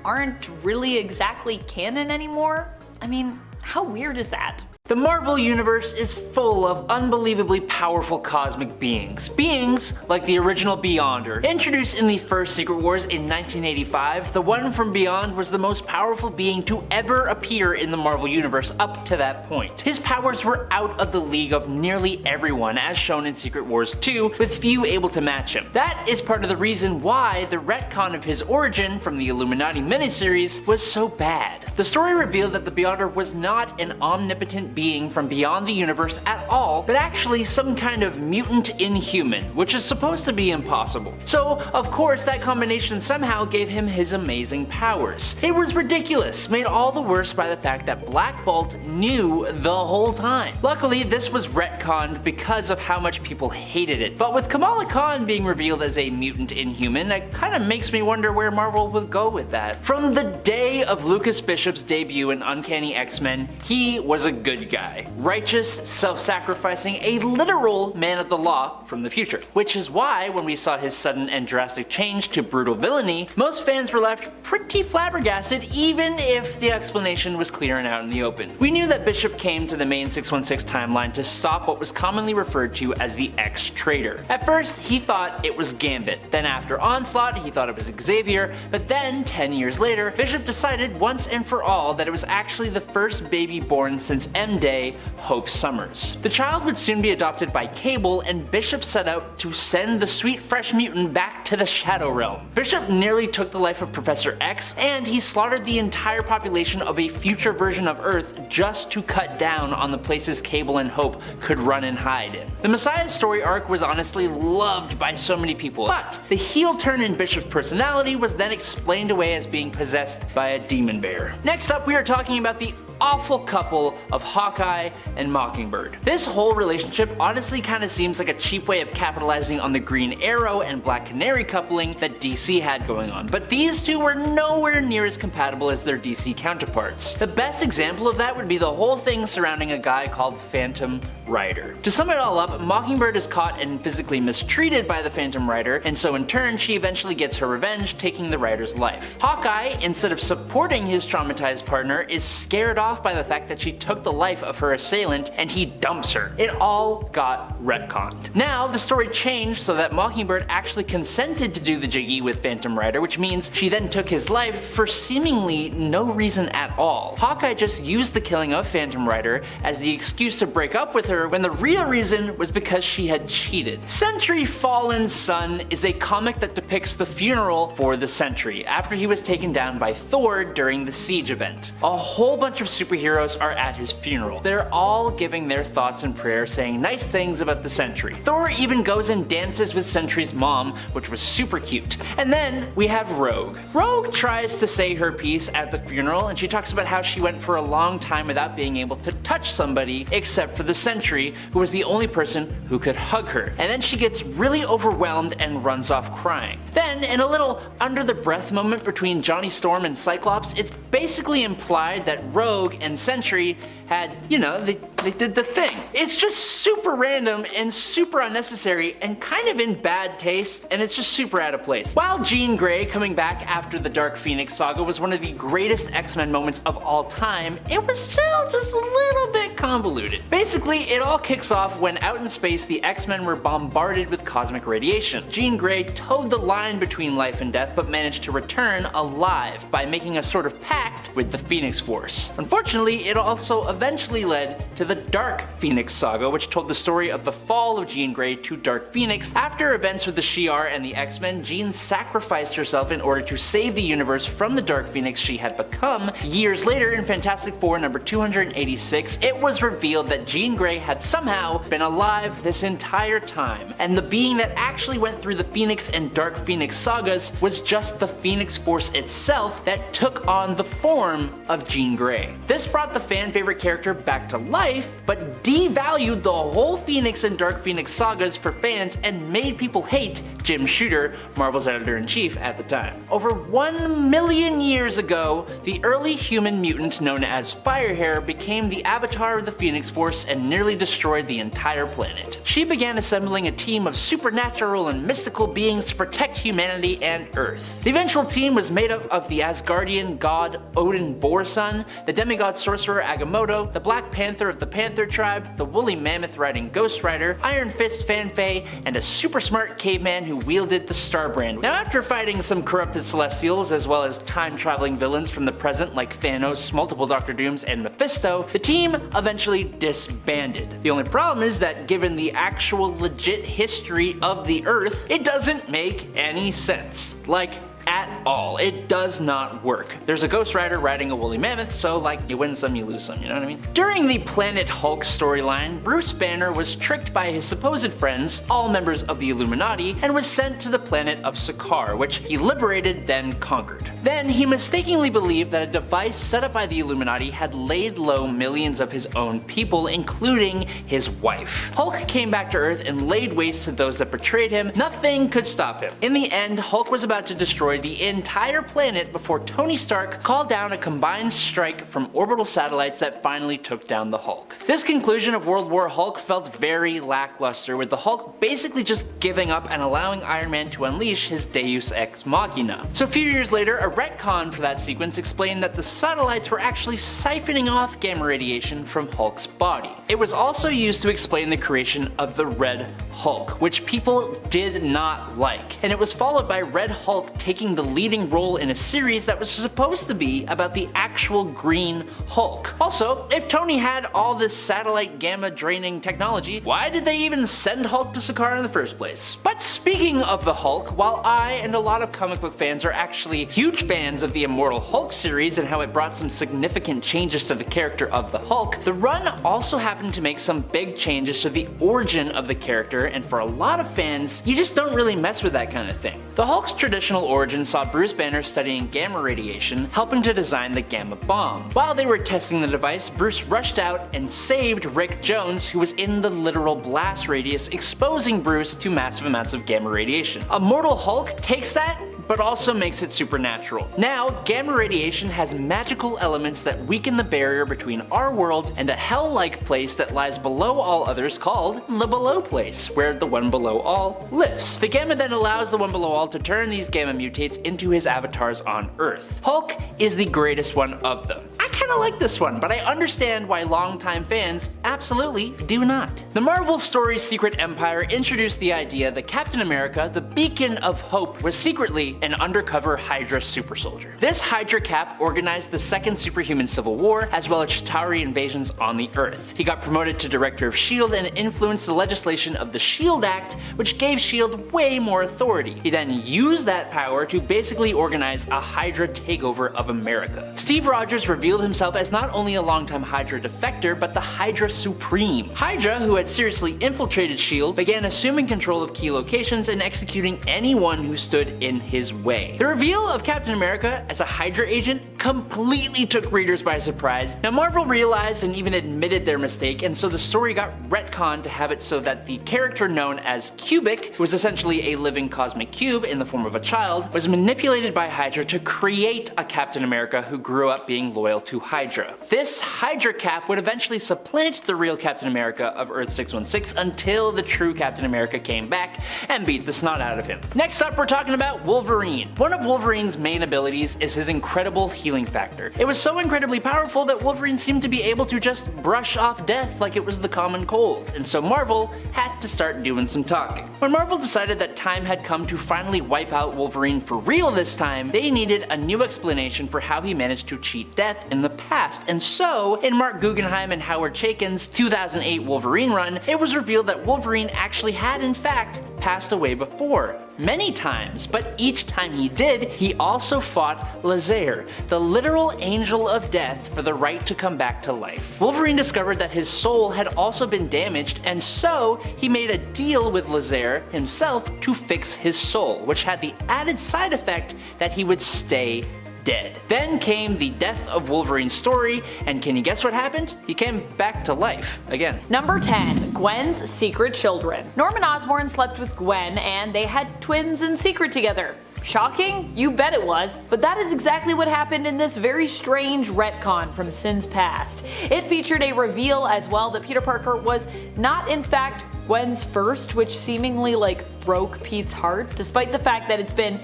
aren't really exactly canon anymore. I mean, how weird is that? The Marvel Universe is full of unbelievably powerful cosmic beings. Beings like the original Beyonder. Introduced in the first Secret Wars in 1985, the one from Beyond was the most powerful being to ever appear in the Marvel Universe up to that point. His powers were out of the league of nearly everyone, as shown in Secret Wars 2, with few able to match him. That is part of the reason why the retcon of his origin from the Illuminati miniseries was so bad. The story revealed that the Beyonder was not an omnipotent being from beyond the universe at all, but actually some kind of mutant inhuman, which is supposed to be impossible. So, of course, that combination somehow gave him his amazing powers. It was ridiculous, made all the worse by the fact that Black Bolt knew the whole time. Luckily, this was retconned because of how much people hated it, but with Kamala Khan being revealed as a mutant inhuman, it kind of makes me wonder where Marvel will go with that. From the day of Lucas Bishop's debut in Uncanny X-Men, he was a good guy. Righteous, self-sacrificing, a literal man of the law from the future. Which is why, when we saw his sudden and drastic change to brutal villainy, most fans were left pretty flabbergasted, even if the explanation was clear and out in the open. We knew that Bishop came to the main 616 timeline to stop what was commonly referred to as the X-Traitor. At first, he thought it was Gambit. Then after Onslaught, he thought it was Xavier, but then, 10 years later, Bishop decided once and for all that it was actually the first baby born since M-Day, Hope Summers. The child would soon be adopted by Cable, and Bishop set out to send the sweet fresh mutant back to the Shadow Realm. Bishop nearly took the life of Professor X, and he slaughtered the entire population of a future version of Earth just to cut down on the places Cable and Hope could run and hide in. The Messiah story arc was honestly loved by so many people, but the heel turn in Bishop's personality was then explained away as being possessed by a demon bear. Next up, we are talking about the awful couple of Hawkeye and Mockingbird. This whole relationship honestly kind of seems like a cheap way of capitalizing on the Green Arrow and Black Canary coupling that DC had going on, but these two were nowhere near as compatible as their DC counterparts. The best example of that would be the whole thing surrounding a guy called Phantom Rider. To sum it all up, Mockingbird is caught and physically mistreated by the Phantom Rider, and so in turn she eventually gets her revenge, taking the Rider's life. Hawkeye, instead of supporting his traumatized partner, is scared off by the fact that she took the life of her assailant, and he dumps her. It all got retconned. Now, the story changed so that Mockingbird actually consented to do the jiggy with Phantom Rider, which means she then took his life for seemingly no reason at all. Hawkeye just used the killing of Phantom Rider as the excuse to break up with her, when the real reason was because she had cheated. Sentry Fallen's Son is a comic that depicts the funeral for the Sentry after he was taken down by Thor during the Siege event. A whole bunch of superheroes are at his funeral. They're all giving their thoughts and prayers, saying nice things about the Sentry. Thor even goes and dances with Sentry's mom, which was super cute. And then we have Rogue. Rogue tries to say her piece at the funeral, and she talks about how she went for a long time without being able to touch somebody except for the Sentry, who was the only person who could hug her. And then she gets really overwhelmed and runs off crying. Then, in a little under the breath moment between Johnny Storm and Cyclops, it's basically implied that Rogue and Sentry had, you know, the they did the thing. It's just super random and super unnecessary and kind of in bad taste, and it's just super out of place. While Jean Grey coming back after the Dark Phoenix saga was one of the greatest X-Men moments of all time, it was still just a little bit convoluted. Basically, it all kicks off when out in space the X-Men were bombarded with cosmic radiation. Jean Grey towed the line between life and death but managed to return alive by making a sort of pact with the Phoenix Force. Unfortunately, it also eventually led to the Dark Phoenix saga, which told the story of the fall of Jean Grey to Dark Phoenix. After events with the Shi'ar and the X-Men, Jean sacrificed herself in order to save the universe from the Dark Phoenix she had become. Years later, in Fantastic Four number 286, it was revealed that Jean Grey had somehow been alive this entire time, and the being that actually went through the Phoenix and Dark Phoenix sagas was just the Phoenix Force itself that took on the form of Jean Grey. This brought the fan favorite character back to life, but devalued the whole Phoenix and Dark Phoenix sagas for fans and made people hate Jim Shooter, Marvel's editor-in-chief at the time. Over 1 million years ago, the early human mutant known as Firehair became the avatar of the Phoenix Force and nearly destroyed the entire planet. She began assembling a team of supernatural and mystical beings to protect humanity and Earth. The eventual team was made up of the Asgardian god Odin Borson, the demigod sorcerer Agamotto, the Black Panther of the Panther tribe, the woolly mammoth riding Ghost Rider, Iron Fist Fanfei, and a super smart caveman who wielded the Starbrand. Now, after fighting some corrupted Celestials as well as time-traveling villains from the present like Thanos, multiple Doctor Dooms, and Mephisto, the team eventually disbanded. The only problem is that given the actual legit history of the Earth, it doesn't make any sense. Like, at all. It does not work. There's a Ghost Rider riding a woolly mammoth, so like you win some, you lose some, you know what I mean? During the Planet Hulk storyline, Bruce Banner was tricked by his supposed friends, all members of the Illuminati, and was sent to the planet of Sakaar, which he liberated then conquered. Then he mistakenly believed that a device set up by the Illuminati had laid low millions of his own people, including his wife. Hulk came back to Earth and laid waste to those that betrayed him. Nothing could stop him. In the end, Hulk was about to destroy the entire planet before Tony Stark called down a combined strike from orbital satellites that finally took down the Hulk. This conclusion of World War Hulk felt very lackluster, with the Hulk basically just giving up and allowing Iron Man to unleash his Deus Ex Machina. So a few years later, a retcon for that sequence explained that the satellites were actually siphoning off gamma radiation from Hulk's body. It was also used to explain the creation of the Red Hulk, which people did not like, and it was followed by Red Hulk taking the leading role in a series that was supposed to be about the actual Green Hulk. Also, if Tony had all this satellite gamma draining technology, why did they even send Hulk to Sakaar in the first place? But speaking of the Hulk, while I and a lot of comic book fans are actually huge fans of the Immortal Hulk series and how it brought some significant changes to the character of the Hulk, the run also happened to make some big changes to the origin of the character, and for a lot of fans, you just don't really mess with that kind of thing. The Hulk's traditional origin saw Bruce Banner studying gamma radiation, helping to design the gamma bomb. While they were testing the device, Bruce rushed out and saved Rick Jones, who was in the literal blast radius, exposing Bruce to massive amounts of gamma radiation. Immortal Hulk takes that, but also makes it supernatural. Now, gamma radiation has magical elements that weaken the barrier between our world and a hell-like place that lies below all others called the Below Place, where the One Below All lives. The gamma then allows the One Below All to turn these gamma mutates into his avatars on Earth. Hulk is the greatest one of them. I kinda like this one, but I understand why longtime fans absolutely do not. The Marvel Stories Secret Empire introduced the idea that Captain America, the beacon of hope, was secretly an undercover Hydra super soldier. This Hydra Cap organized the second superhuman civil war, as well as Chitauri invasions on the Earth. He got promoted to director of S.H.I.E.L.D. and influenced the legislation of the S.H.I.E.L.D. Act, which gave S.H.I.E.L.D. way more authority. He then used that power to basically organize a Hydra takeover of America. Steve Rogers revealed himself as not only a longtime Hydra defector, but the Hydra Supreme. Hydra, who had seriously infiltrated S.H.I.E.L.D., began assuming control of key locations and executing anyone who stood in his way. The reveal of Captain America as a Hydra agent completely took readers by surprise. Now Marvel realized and even admitted their mistake, and so the story got retconned to have it so that the character known as Cubic, who was essentially a living cosmic cube in the form of a child, was manipulated by Hydra to create a Captain America who grew up being loyal to Hydra. This Hydra Cap would eventually supplant the real Captain America of Earth 616 until the true Captain America came back and beat the snot out of him. Next up, we're talking about Wolverine. One of Wolverine's main abilities is his incredible healing factor. It was so incredibly powerful that Wolverine seemed to be able to just brush off death like it was the common cold, and so Marvel had to start doing some talking. When Marvel decided that time had come to finally wipe out Wolverine for real this time, they needed a new explanation for how he managed to cheat death in the past, and so in Mark Guggenheim and Howard Chaykin's 2008 Wolverine run, it was revealed that Wolverine actually had in fact passed away before, many times, but each time he did, he also fought Lazair, the literal angel of death, for the right to come back to life. Wolverine discovered that his soul had also been damaged, and so he made a deal with Lazair himself to fix his soul, which had the added side effect that he would stay dead. Then came the death of Wolverine's story, and can you guess what happened? He came back to life again. Number 10. Gwen's secret children. Norman Osborn slept with Gwen and they had twins in secret together. Shocking? You bet it was. But that is exactly what happened in this very strange retcon from Sin's past. It featured a reveal as well that Peter Parker was not in fact Gwen's first, which seemingly broke Pete's heart, despite the fact that it's been,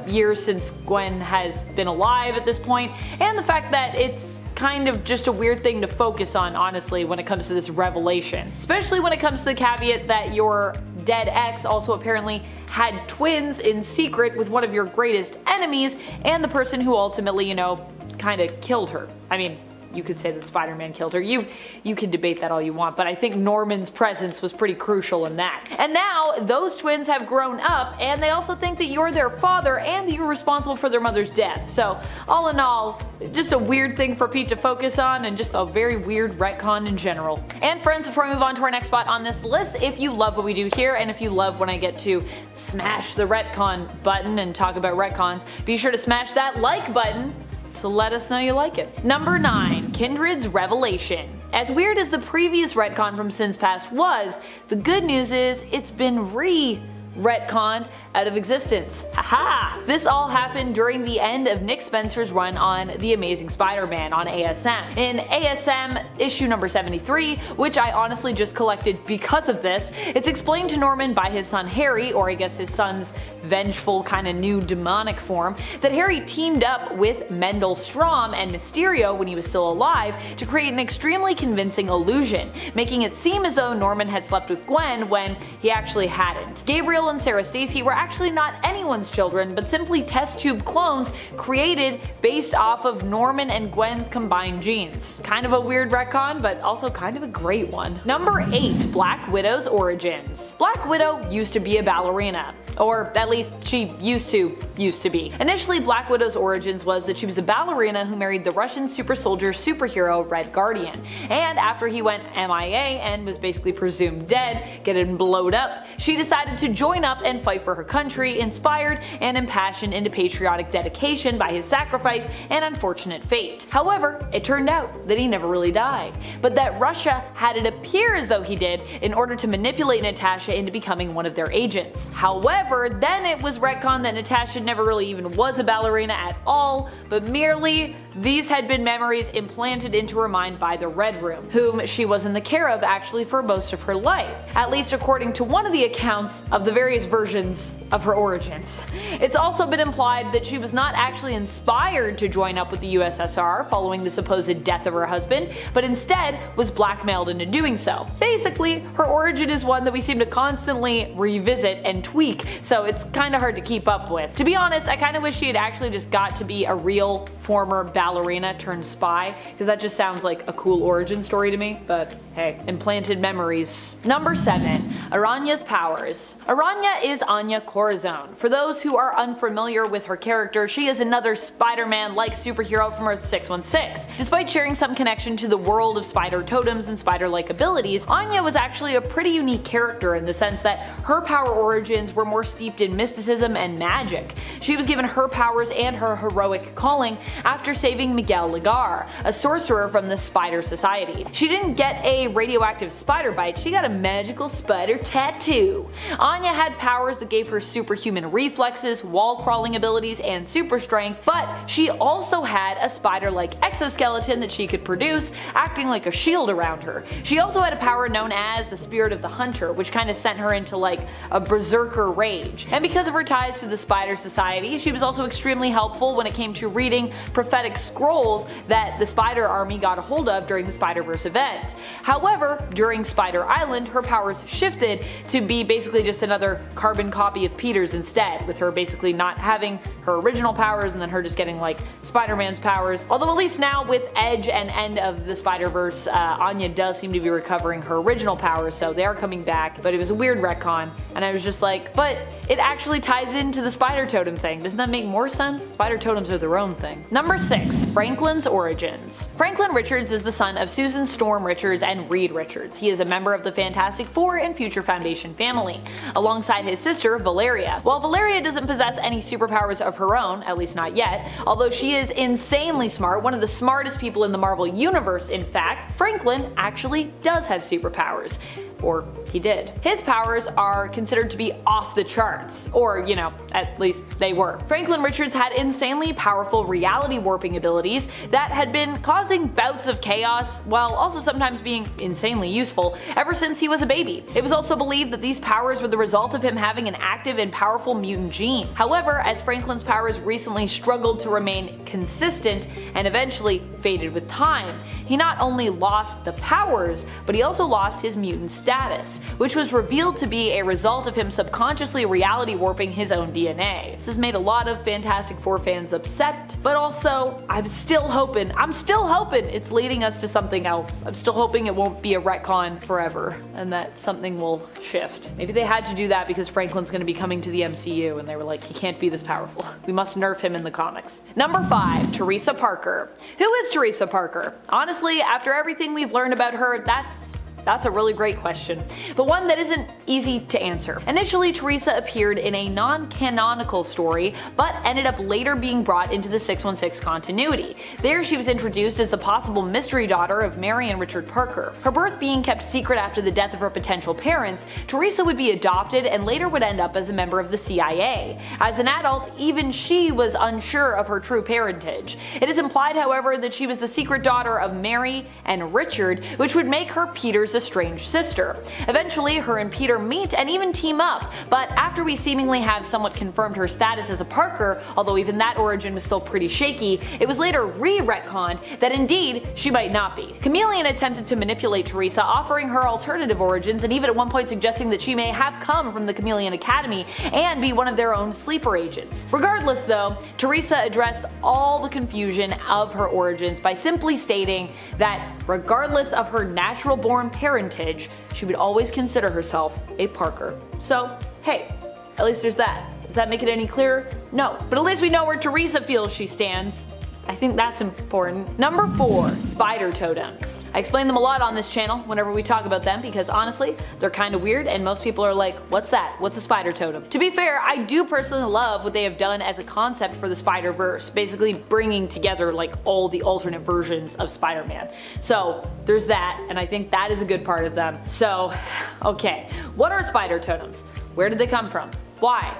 years since Gwen has been alive at this point, and the fact that it's kind of just a weird thing to focus on, honestly, when it comes to this revelation. Especially when it comes to the caveat that your dead ex also apparently had twins in secret with one of your greatest enemies, and the person who ultimately, kind of killed her. I mean, you could say that Spider-Man killed her. You can debate that all you want, but I think Norman's presence was pretty crucial in that. And now those twins have grown up, and they also think that you're their father and that you're responsible for their mother's death. So all in all, just a weird thing for Pete to focus on, and just a very weird retcon in general. And friends, before I move on to our next spot on this list, if you love what we do here, and if you love when I get to smash the retcon button and talk about retcons, be sure to smash that like button to let us know you like it. Number 9. Kindred's Revelation. As weird as the previous retcon from Sin's past was, the good news is it's been retconned out of existence. Haha! This all happened during the end of Nick Spencer's run on The Amazing Spider-Man on ASM. In ASM issue number 73, which I honestly just collected because of this, it's explained to Norman by his son Harry, or I guess his son's vengeful kind of new demonic form, that Harry teamed up with Mendel Stromm and Mysterio when he was still alive to create an extremely convincing illusion, making it seem as though Norman had slept with Gwen when he actually hadn't. Gabriel and Sarah Stacy were actually not anyone's children, but simply test tube clones created based off of Norman and Gwen's combined genes. Kind of a weird retcon, but also kind of a great one. Number 8. Black Widow's Origins. Black Widow used to be a ballerina. Or at least she used to be. Initially, Black Widow's origins was that she was a ballerina who married the Russian super soldier superhero Red Guardian, and after he went MIA and was basically presumed dead, getting blowed up, she decided to join up and fight for her country, inspired and impassioned into patriotic dedication by his sacrifice and unfortunate fate. However, it turned out that he never really died, but that Russia had it appear as though he did in order to manipulate Natasha into becoming one of their agents. However, then it was retconned that Natasha never really even was a ballerina at all, but merely these had been memories implanted into her mind by the Red Room, whom she was in the care of actually for most of her life, at least according to one of the accounts of the various versions of her origins. It's also been implied that she was not actually inspired to join up with the USSR following the supposed death of her husband, but instead was blackmailed into doing so. Basically, her origin is one that we seem to constantly revisit and tweak, so it's kinda hard to keep up with. To be honest, I kinda wish she had actually just got to be a real former ballerina turned spy, because that just sounds like a cool origin story to me, but hey, implanted memories. Number 7. Aranya's powers. Aranya is Anya Corazon. For those who are unfamiliar with her character, she is another Spider-Man-like superhero from Earth 616. Despite sharing some connection to the world of Spider-totems and Spider-like abilities, Anya was actually a pretty unique character in the sense that her power origins were more steeped in mysticism and magic. She was given her powers and her heroic calling after saving Miguel Lagar, a sorcerer from the Spider Society. She didn't get a radioactive spider bite, she got a magical spider tattoo. Anya had powers that gave her superhuman reflexes, wall crawling abilities, and super strength, but she also had a spider-like exoskeleton that she could produce, acting like a shield around her. She also had a power known as the Spirit of the Hunter, which kind of sent her into like a berserker rage. And because of her ties to the Spider Society, she was also extremely helpful when it came to reading prophetic scrolls that the Spider Army got a hold of during the Spider-Verse event. However, during Spider Island, her powers shifted to be basically just another carbon copy of Peter's instead, with her basically not having her original powers and then her just getting like Spider-Man's powers. Although at least now with Edge and End of the Spider-Verse, Anya does seem to be recovering her original powers, so they are coming back, but it was a weird retcon, and I was just like, but it actually ties into the Spider-totem thing. Doesn't that make more sense? Spider-totems are their own thing. Number 6. Franklin's origins. Franklin Richards is the son of Susan Storm Richards and Reed Richards. He is a member of the Fantastic Four and Future Foundation family, alongside his sister Valeria. While Valeria doesn't possess any superpowers of her own, at least not yet, although she is insanely smart, one of the smartest people in the Marvel Universe in fact, Franklin actually does have superpowers. Or he did. His powers are considered to be off the charts, or you know, at least they were. Franklin Richards had insanely powerful reality warping abilities that had been causing bouts of chaos while also sometimes being insanely useful ever since he was a baby. It was also believed that these powers were the result of him having an active and powerful mutant gene. However, as Franklin's powers recently struggled to remain consistent and eventually faded with time, he not only lost the powers, but he also lost his mutant status, which was revealed to be a result of him subconsciously reality warping his own DNA. This has made a lot of Fantastic Four fans upset, but also I'm still hoping it's leading us to something else. I'm still hoping it won't be a retcon forever and that something will shift. Maybe they had to do that because Franklin's going to be coming to the MCU and they were like, he can't be this powerful. We must nerf him in the comics. Number 5. Teresa Parker. Who is Teresa Parker? Honestly, after everything we've learned about her, that's a really great question, but one that isn't easy to answer. Initially, Teresa appeared in a non-canonical story, but ended up later being brought into the 616 continuity. There she was introduced as the possible mystery daughter of Mary and Richard Parker. Her birth being kept secret after the death of her potential parents, Teresa would be adopted and later would end up as a member of the CIA. As an adult, even she was unsure of her true parentage. It is implied, however, that she was the secret daughter of Mary and Richard, which would make her Peter's estranged sister. Eventually, her and Peter meet and even team up, but after we seemingly have somewhat confirmed her status as a Parker, although even that origin was still pretty shaky, it was later re-retconned that indeed she might not be. Chameleon attempted to manipulate Teresa, offering her alternative origins and even at one point suggesting that she may have come from the Chameleon Academy and be one of their own sleeper agents. Regardless though, Teresa addressed all the confusion of her origins by simply stating that regardless of her natural born parentage, she would always consider herself a Parker. So, hey, at least there's that. Does that make it any clearer? No, but at least we know where Teresa feels she stands. I think that's important. Number 4. Spider-totems. I explain them a lot on this channel whenever we talk about them because honestly, they're kind of weird and most people are like, what's that? What's a spider-totem? To be fair, I do personally love what they have done as a concept for the Spider-Verse, basically bringing together like all the alternate versions of Spider-Man. So there's that, and I think that is a good part of them. So, okay, what are spider-totems? Where did they come from? Why?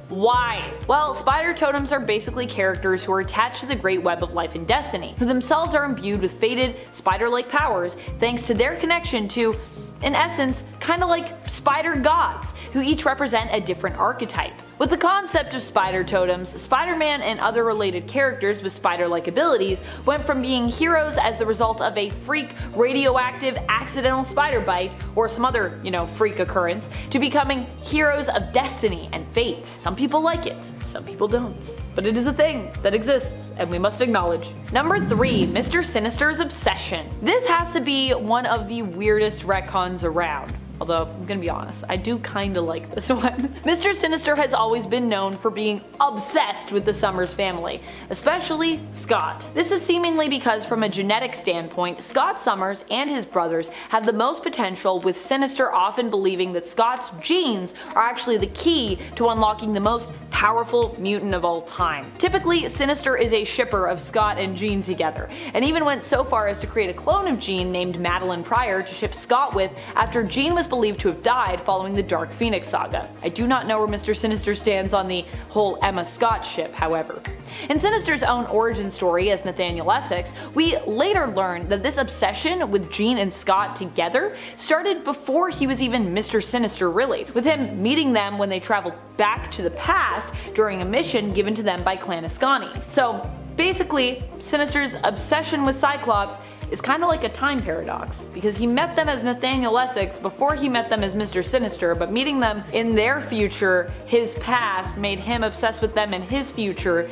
Why? Well, spider-totems are basically characters who are attached to the great web of life and destiny, who themselves are imbued with fated, spider-like powers thanks to their connection to, in essence, kinda like spider gods, who each represent a different archetype. With the concept of spider-totems, Spider-Man and other related characters with spider-like abilities went from being heroes as the result of a freak, radioactive, accidental spider bite, or some other, freak occurrence, to becoming heroes of destiny and fate. Some people like it, some people don't. But it is a thing that exists, and we must acknowledge. Number 3. Mr. Sinister's obsession. This has to be one of the weirdest retcons around. although I'm gonna be honest, I do kinda like this one. Mr. Sinister has always been known for being obsessed with the Summers family, especially Scott. This is seemingly because from a genetic standpoint, Scott Summers and his brothers have the most potential, with Sinister often believing that Scott's genes are actually the key to unlocking the most powerful mutant of all time. Typically, Sinister is a shipper of Scott and Jean together, and even went so far as to create a clone of Jean named Madeline Pryor to ship Scott with after Jean was believed to have died following the Dark Phoenix saga. I do not know where Mr. Sinister stands on the whole Emma Scott ship, however. In Sinister's own origin story as Nathaniel Essex, we later learn that this obsession with Jean and Scott together started before he was even Mr. Sinister really, with him meeting them when they traveled back to the past during a mission given to them by Clan Ascani. So basically, Sinister's obsession with Cyclops is kind of like a time paradox, because he met them as Nathaniel Essex before he met them as Mr. Sinister, but meeting them in their future, his past, made him obsessed with them in his future,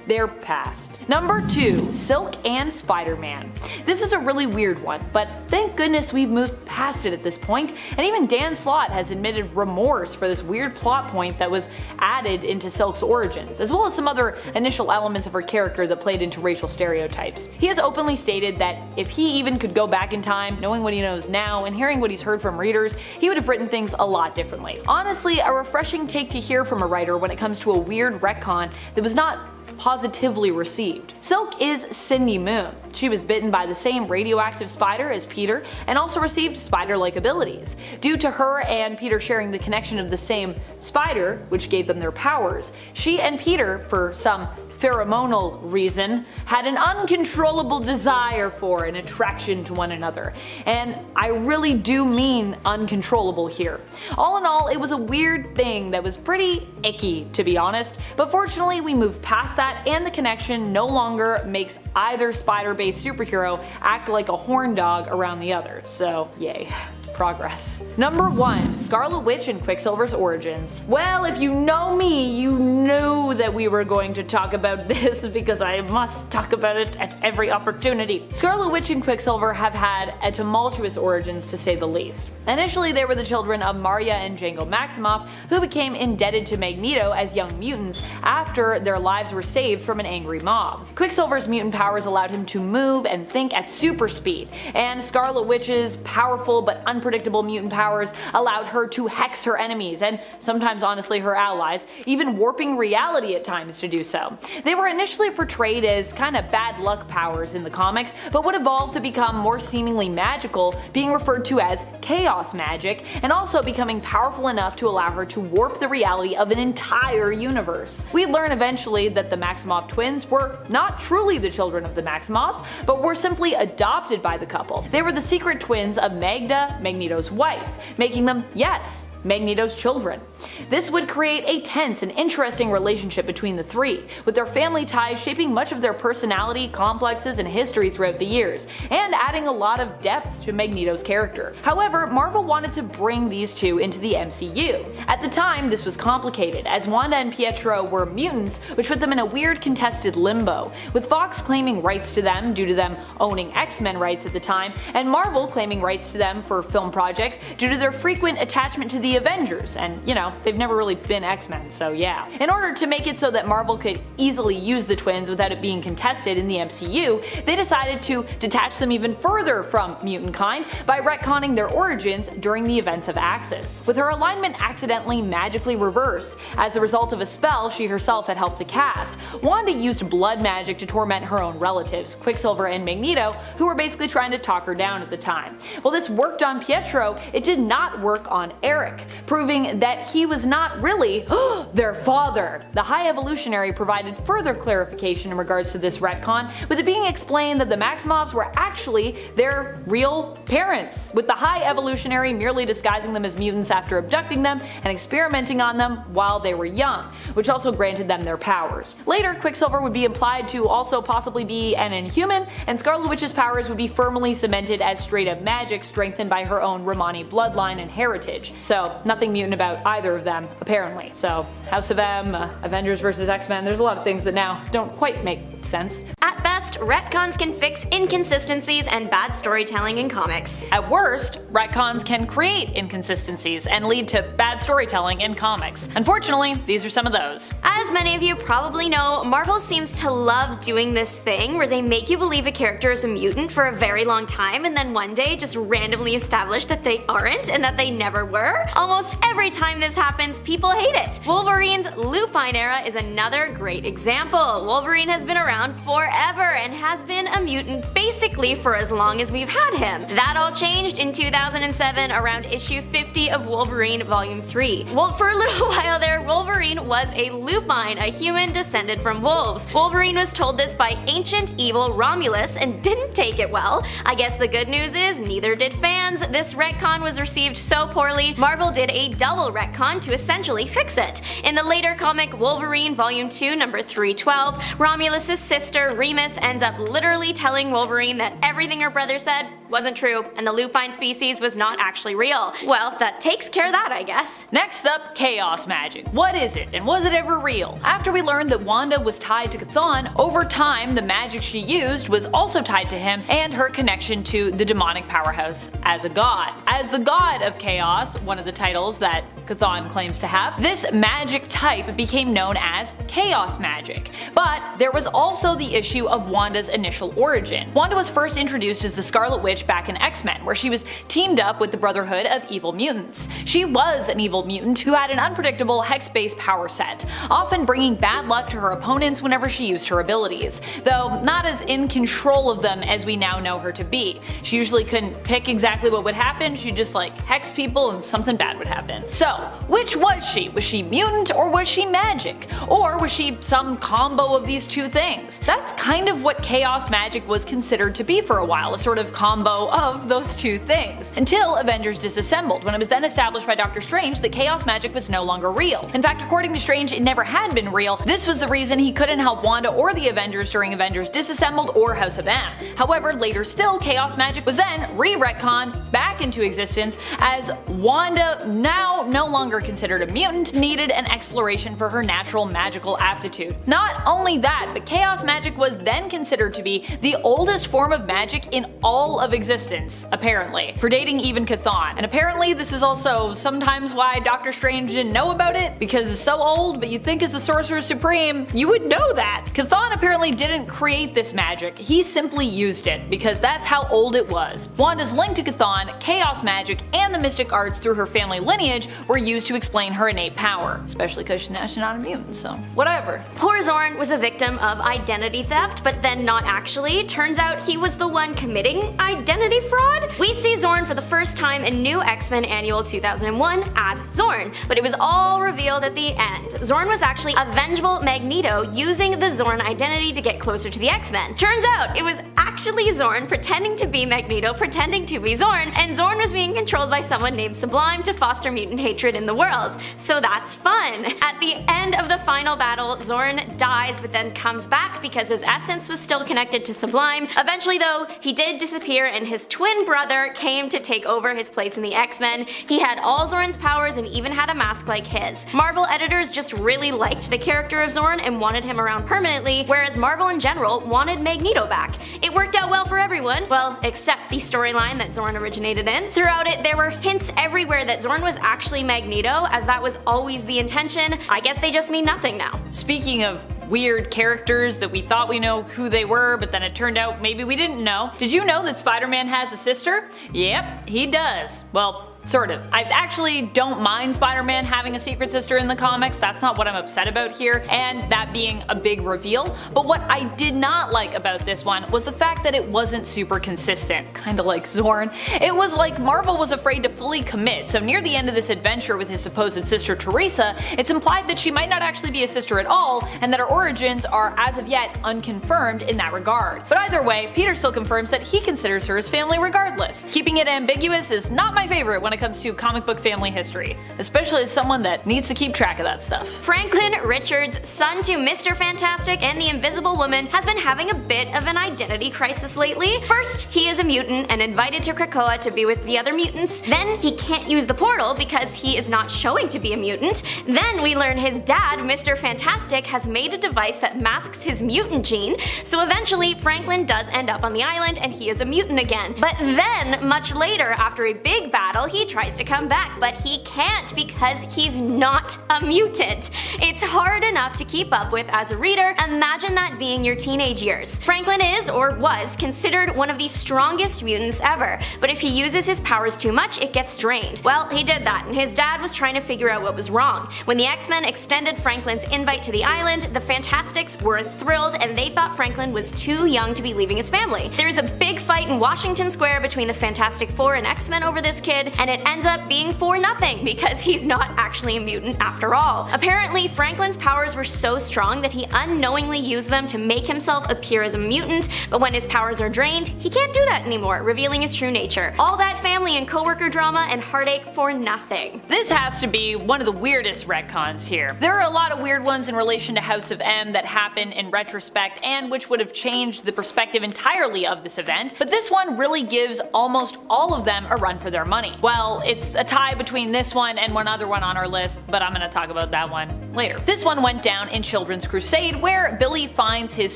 their past. Number 2. Silk and Spider-Man. This is a really weird one, but thank goodness we've moved past it at this point, and even Dan Slott has admitted remorse for this weird plot point that was added into Silk's origins, as well as some other initial elements of her character that played into racial stereotypes. He has openly stated that if he even could go back in time, knowing what he knows now and hearing what he's heard from readers, he would have written things a lot differently. Honestly, a refreshing take to hear from a writer when it comes to a weird retcon that was not positively received. Silk is Cindy Moon. She was bitten by the same radioactive spider as Peter and also received spider-like abilities. Due to her and Peter sharing the connection of the same spider, which gave them their powers, she and Peter, for some pheromonal reason, had an uncontrollable desire for and attraction to one another. And I really do mean uncontrollable here. All in all, it was a weird thing that was pretty icky, to be honest, but fortunately we moved past that, and the connection no longer makes either spider-based superhero act like a horn dog around the other, so yay. Progress. Number 1. Scarlet Witch and Quicksilver's origins. Well, if you know me, you knew that we were going to talk about this because I must talk about it at every opportunity. Scarlet Witch and Quicksilver have had a tumultuous origins, to say the least. Initially, they were the children of Maria and Django Maximoff, who became indebted to Magneto as young mutants after their lives were saved from an angry mob. Quicksilver's mutant powers allowed him to move and think at super speed, and Scarlet Witch's powerful but unpredictable mutant powers allowed her to hex her enemies, and sometimes honestly her allies, even warping reality at times to do so. They were initially portrayed as kinda bad luck powers in the comics, but would evolve to become more seemingly magical, being referred to as chaos magic, and also becoming powerful enough to allow her to warp the reality of an entire universe. We learn eventually that the Maximoff twins were not truly the children of the Maximoffs, but were simply adopted by the couple. They were the secret twins of Magda, Magneto's wife, making them, yes, Magneto's children. This would create a tense and interesting relationship between the three, with their family ties shaping much of their personality, complexes, and history throughout the years, and adding a lot of depth to Magneto's character. However, Marvel wanted to bring these two into the MCU. At the time, this was complicated, as Wanda and Pietro were mutants, which put them in a weird contested limbo, with Fox claiming rights to them due to them owning X-Men rights at the time, and Marvel claiming rights to them for film projects due to their frequent attachment to the Avengers, and you know, they've never really been X-Men, so yeah. In order to make it so that Marvel could easily use the twins without it being contested in the MCU, they decided to detach them even further from mutant kind by retconning their origins during the events of Axis, with her alignment accidentally magically reversed as a result of a spell she herself had helped to cast. Wanda used blood magic to torment her own relatives, Quicksilver and Magneto, who were basically trying to talk her down at the time. While this worked on Pietro, it did not work on Eric, proving that he was not really their father. The High Evolutionary provided further clarification in regards to this retcon, with it being explained that the Maximoffs were actually their real parents, with the High Evolutionary merely disguising them as mutants after abducting them and experimenting on them while they were young, which also granted them their powers. Later, Quicksilver would be implied to also possibly be an Inhuman, and Scarlet Witch's powers would be firmly cemented as straight up magic strengthened by her own Romani bloodline and heritage. So nothing mutant about either of them, apparently. So House of M, Avengers vs. X-Men, there's a lot of things that now don't quite make sense. At best, best, retcons can fix inconsistencies and bad storytelling in comics. At worst, retcons can create inconsistencies and lead to bad storytelling in comics. Unfortunately, these are some of those. As many of you probably know, Marvel seems to love doing this thing where they make you believe a character is a mutant for a very long time and then one day just randomly establish that they aren't and that they never were. Almost every time this happens, people hate it. Wolverine's Lupine era is another great example. Wolverine has been around forever and has been a mutant basically for as long as we've had him. That all changed in 2007 around issue 50 of Wolverine Volume 3. Well, for a little while there, Wolverine was a lupine, a human descended from wolves. Wolverine was told this by ancient evil Romulus and didn't take it well. I guess the good news is neither did fans. This retcon was received so poorly, Marvel did a double retcon to essentially fix it. In the later comic Wolverine Volume 2 number 312, Romulus' sister Remus ends up literally telling Wolverine that everything her brother said wasn't true and the lupine species was not actually real. Well, that takes care of that, I guess. Next up, chaos magic. What is it, and was it ever real? After we learned that Wanda was tied to Chthon, over time the magic she used was also tied to him and her connection to the demonic powerhouse as a god. As the god of chaos, one of the titles that Chthon claims to have, this magic type became known as chaos magic. But there was also the issue of Wanda's initial origin. Wanda was first introduced as the Scarlet Witch back in X-Men, where she was teamed up with the Brotherhood of Evil Mutants. She was an evil mutant who had an unpredictable hex-based power set, often bringing bad luck to her opponents whenever she used her abilities, though not as in control of them as we now know her to be. She usually couldn't pick exactly what would happen, she'd just hex people and something bad would happen. So, which was she? Was she mutant or was she magic? Or was she some combo of these two things? That's kind of what chaos magic was considered to be for a while, a sort of combo of those two things, until Avengers Disassembled, when it was then established by Doctor Strange that chaos magic was no longer real. In fact, according to Strange, it never had been real. This was the reason he couldn't help Wanda or the Avengers during Avengers Disassembled or House of M. However, later still, chaos magic was then re-retconned back into existence as Wanda, now no longer considered a mutant, needed an exploration for her natural magical aptitude. Not only that, but chaos magic was then considered to be the oldest form of magic in all of existence, apparently, predating even Chthon. And apparently this is also sometimes why Doctor Strange didn't know about it, because it's so old, but you'd think as the Sorcerer Supreme, you would know that. Chthon apparently didn't create this magic, he simply used it, because that's how old it was. Wanda's link to Chthon, chaos magic, and the mystic arts through her family lineage were used to explain her innate power, especially because she's not a mutant, so whatever. Poor Zorn was a victim of identity theft, but then not actually. Turns out he was the one committing identity fraud? We see Zorn for the first time in New X-Men Annual 2001 as Zorn, but it was all revealed at the end. Zorn was actually a vengeful Magneto using the Zorn identity to get closer to the X-Men. Turns out it was actually Zorn pretending to be Magneto, pretending to be Zorn, and Zorn was being controlled by someone named Sublime to foster mutant hatred in the world. So that's fun. At the end of the final battle, Zorn dies but then comes back because his essence was still connected to Sublime. Eventually though, he did disappear and his twin brother came to take over his place in the X-Men. He had all Zorn's powers and even had a mask like his. Marvel editors just really liked the character of Zorn and wanted him around permanently, whereas Marvel in general wanted Magneto back. It worked out well for everyone, well, except the storyline that Zorn originated in. Throughout it, there were hints everywhere that Zorn was actually Magneto, as that was always the intention. I guess they just mean nothing now. Speaking of weird characters that we thought we know who they were, but then it turned out maybe we didn't know. Did you know that Spider-Man has a sister? Yep, he does. Well, sort of. I actually don't mind Spider-Man having a secret sister in the comics, that's not what I'm upset about here, and that being a big reveal. But what I did not like about this one was the fact that it wasn't super consistent, kinda like Zorn. It was like Marvel was afraid to fully commit, so near the end of this adventure with his supposed sister Teresa, it's implied that she might not actually be a sister at all, and that her origins are as of yet unconfirmed in that regard. But either way, Peter still confirms that he considers her his family regardless. Keeping it ambiguous is not my favorite when it comes to comic book family history, especially as someone that needs to keep track of that stuff. Franklin Richards, son to Mr. Fantastic and the Invisible Woman, has been having a bit of an identity crisis lately. First, he is a mutant and invited to Krakoa to be with the other mutants. Then he can't use the portal because he is not showing to be a mutant. Then we learn his dad, Mr. Fantastic, has made a device that masks his mutant gene, so eventually Franklin does end up on the island and he is a mutant again. But then, much later, after a big battle, he tries to come back, but he can't because he's not a mutant. It's hard enough to keep up with as a reader. Imagine that being your teenage years. Franklin is, or was, considered one of the strongest mutants ever, but if he uses his powers too much, it gets drained. Well, he did that, and his dad was trying to figure out what was wrong. When the X-Men extended Franklin's invite to the island, the Fantastics were thrilled and they thought Franklin was too young to be leaving his family. There's a big fight in Washington Square between the Fantastic Four and X-Men over this kid, and it ends up being for nothing because he's not actually a mutant after all. Apparently, Franklin's powers were so strong that he unknowingly used them to make himself appear as a mutant, but when his powers are drained, he can't do that anymore, revealing his true nature. All that family and coworker drama and heartache for nothing. This has to be one of the weirdest retcons here. There are a lot of weird ones in relation to House of M that happen in retrospect and which would have changed the perspective entirely of this event, but this one really gives almost all of them a run for their money. Well, it's a tie between this one and one other one on our list, but I'm gonna talk about that one later. This one went down in Children's Crusade, where Billy finds his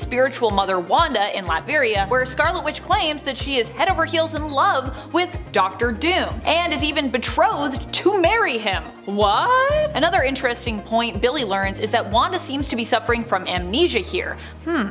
spiritual mother Wanda in Latveria, where Scarlet Witch claims that she is head over heels in love with Dr. Doom, and is even betrothed to marry him. What? Another interesting point Billy learns is that Wanda seems to be suffering from amnesia here.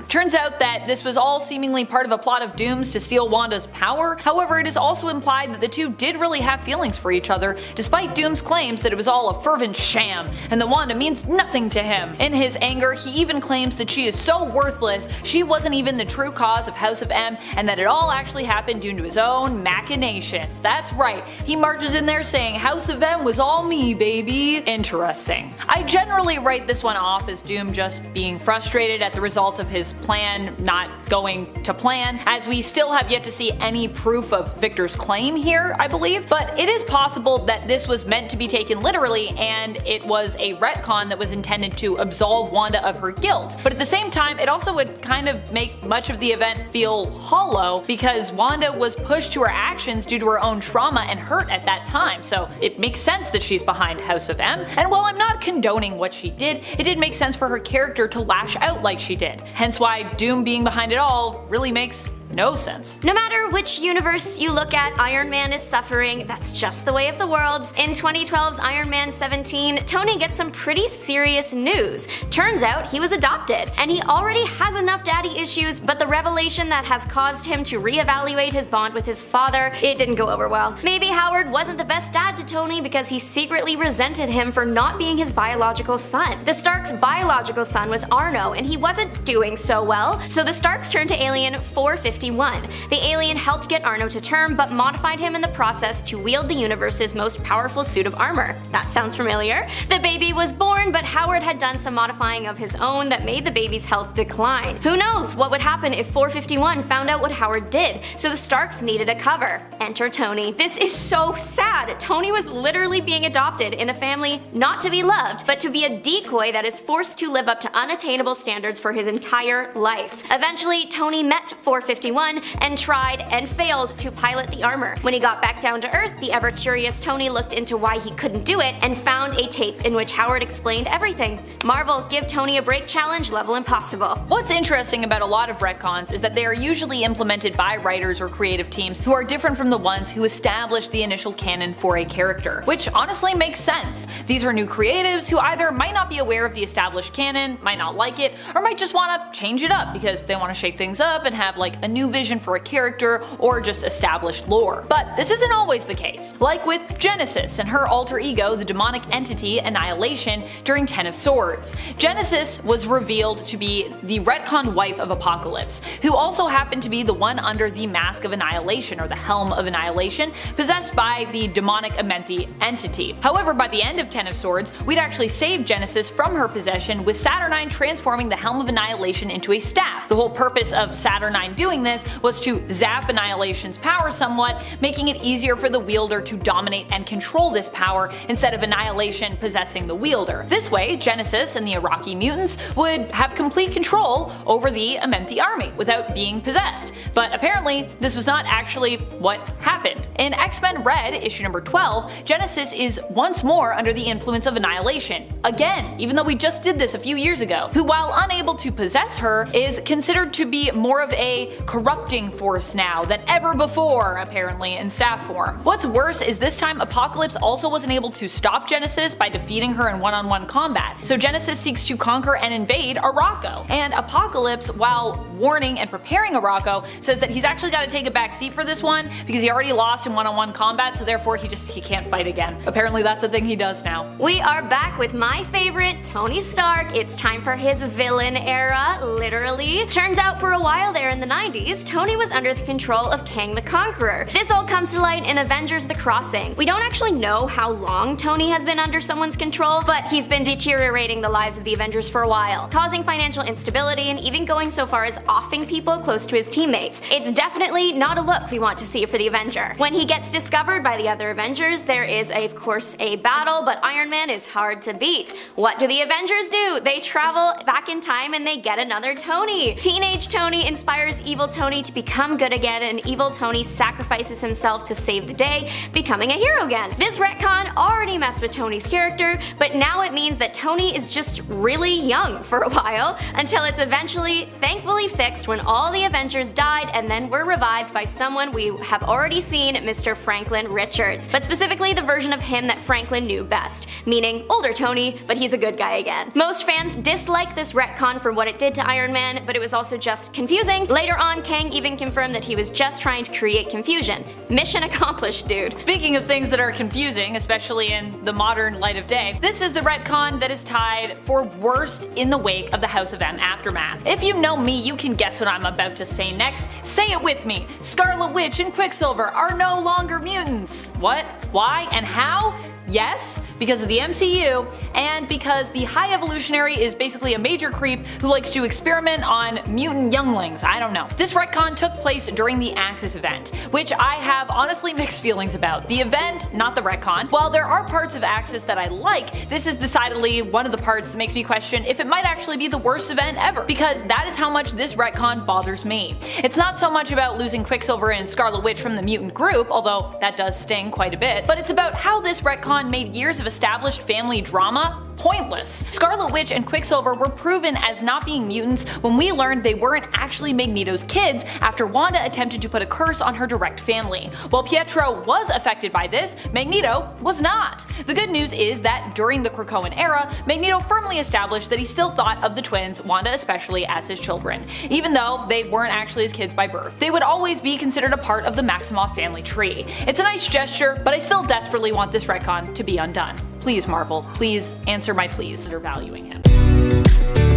Turns out that this was all seemingly part of a plot of Doom's to steal Wanda's power. However, it is also implied that the two did really have feelings for each other, despite Doom's claims that it was all a fervent sham, and that Wanda means nothing to him. In his anger, he even claims that she is so worthless, she wasn't even the true cause of House of M, and that it all actually happened due to his own machinations. That's right, he marches in there saying House of M was all me, baby. Interesting. I generally write this one off as Doom just being frustrated at the result of his plan not going to plan, as we still have yet to see any proof of Victor's claim here, I believe, but it is possible that this was meant to be taken literally and it was a retcon that was intended to absolve Wanda of her guilt. But at the same time, it also would kind of make much of the event feel hollow because Wanda was pushed to her actions due to her own trauma and hurt at that time, so it makes sense that she's behind House of M. And while I'm not condoning what she did, it did make sense for her character to lash out like she did. Hence why Doom being behind it all really makes no sense. No matter which universe you look at, Iron Man is suffering. That's just the way of the worlds. In 2012's Iron Man 17, Tony gets some pretty serious news. Turns out he was adopted, and he already has enough daddy issues, but the revelation that has caused him to reevaluate his bond with his father, it didn't go over well. Maybe Howard wasn't the best dad to Tony because he secretly resented him for not being his biological son. The Starks' biological son was Arno, and he wasn't doing so well, so the Starks turned to Alien 451. The alien helped get Arno to term, but modified him in the process to wield the universe's most powerful suit of armor. That sounds familiar. The baby was born, but Howard had done some modifying of his own that made the baby's health decline. Who knows what would happen if 451 found out what Howard did, so the Starks needed a cover. Enter Tony. This is so sad. Tony was literally being adopted in a family not to be loved, but to be a decoy that is forced to live up to unattainable standards for his entire life. Eventually, Tony met 451 and tried and failed to pilot the armor. When he got back down to Earth, the ever-curious Tony looked into why he couldn't do it and found a tape in which Howard explained everything. Marvel, give Tony a break challenge level impossible. What's interesting about a lot of retcons is that they are usually implemented by writers or creative teams who are different from the ones who established the initial canon for a character, which honestly makes sense. These are new creatives who either might not be aware of the established canon, might not like it, or might just want to change it up because they want to shake things up and have like a new vision for a character or just established lore. But this isn't always the case. Like with Genesis and her alter ego, the demonic entity Annihilation, during Ten of Swords. Genesis was revealed to be the retcon wife of Apocalypse, who also happened to be the one under the Mask of Annihilation or the Helm of Annihilation, possessed by the demonic Amenthi entity. However, by the end of Ten of Swords, we'd actually saved Genesis from her possession, with Saturnine transforming the Helm of Annihilation into a staff. The whole purpose of Saturnine doing this this was to zap Annihilation's power somewhat, making it easier for the wielder to dominate and control this power instead of Annihilation possessing the wielder. This way, Genesis and the Iraqi mutants would have complete control over the Amenthi army without being possessed. But apparently, this was not actually what happened. In X-Men Red, issue number 12, Genesis is once more under the influence of Annihilation. Again, even though we just did this a few years ago, who while unable to possess her, is considered to be more of a corrupting force now than ever before, apparently, in staff form. What's worse is this time Apocalypse also wasn't able to stop Genesis by defeating her in one-on-one combat, so Genesis seeks to conquer and invade Arakko. And Apocalypse, while warning and preparing Arakko, says that he's actually got to take a back seat for this one because he already lost in one-on-one combat, so therefore he can't fight again. Apparently that's the thing he does now. We are back with my favorite, Tony Stark. It's time for his villain era, literally. Turns out for a while there in the 90s, Tony was under the control of Kang the Conqueror. This all comes to light in Avengers The Crossing. We don't actually know how long Tony has been under someone's control, but he's been deteriorating the lives of the Avengers for a while, causing financial instability and even going so far as offing people close to his teammates. It's definitely not a look we want to see for the Avenger. When he gets discovered by the other Avengers, there is of course a battle, but Iron Man is hard to beat. What do the Avengers do? They travel back in time and they get another Tony. Teenage Tony inspires evil Tony to become good again, and evil Tony sacrifices himself to save the day, becoming a hero again. This retcon already messed with Tony's character, but now it means that Tony is just really young for a while, until it's eventually, thankfully fixed when all the Avengers died and then were revived by someone we have already seen, Mr. Franklin Richards. But specifically the version of him that Franklin knew best, meaning older Tony, but he's a good guy again. Most fans dislike this retcon for what it did to Iron Man, but it was also just confusing. Later on, Kang even confirmed that he was just trying to create confusion. Mission accomplished, dude. Speaking of things that are confusing, especially in the modern light of day, this is the retcon that is tied for worst in the wake of the House of M aftermath. If you know me, you can guess what I'm about to say next. Say it with me. Scarlet Witch and Quicksilver are no longer mutants. What? Why? And how? Yes, because of the MCU, and because the High Evolutionary is basically a major creep who likes to experiment on mutant younglings. I don't know. This retcon took place during the Axis event, which I have honestly mixed feelings about. The event, not the retcon. While there are parts of Axis that I like, this is decidedly one of the parts that makes me question if it might actually be the worst event ever, because that is how much this retcon bothers me. It's not so much about losing Quicksilver and Scarlet Witch from the mutant group, although that does sting quite a bit, but it's about how this retcon made years of established family drama pointless. Scarlet Witch and Quicksilver were proven as not being mutants when we learned they weren't actually Magneto's kids after Wanda attempted to put a curse on her direct family. While Pietro was affected by this, Magneto was not. The good news is that during the Krakoan era, Magneto firmly established that he still thought of the twins, Wanda especially, as his children. Even though they weren't actually his kids by birth, they would always be considered a part of the Maximoff family tree. It's a nice gesture, but I still desperately want this retcon to be undone. Please, Marvel, please answer my pleas. Undervaluing him.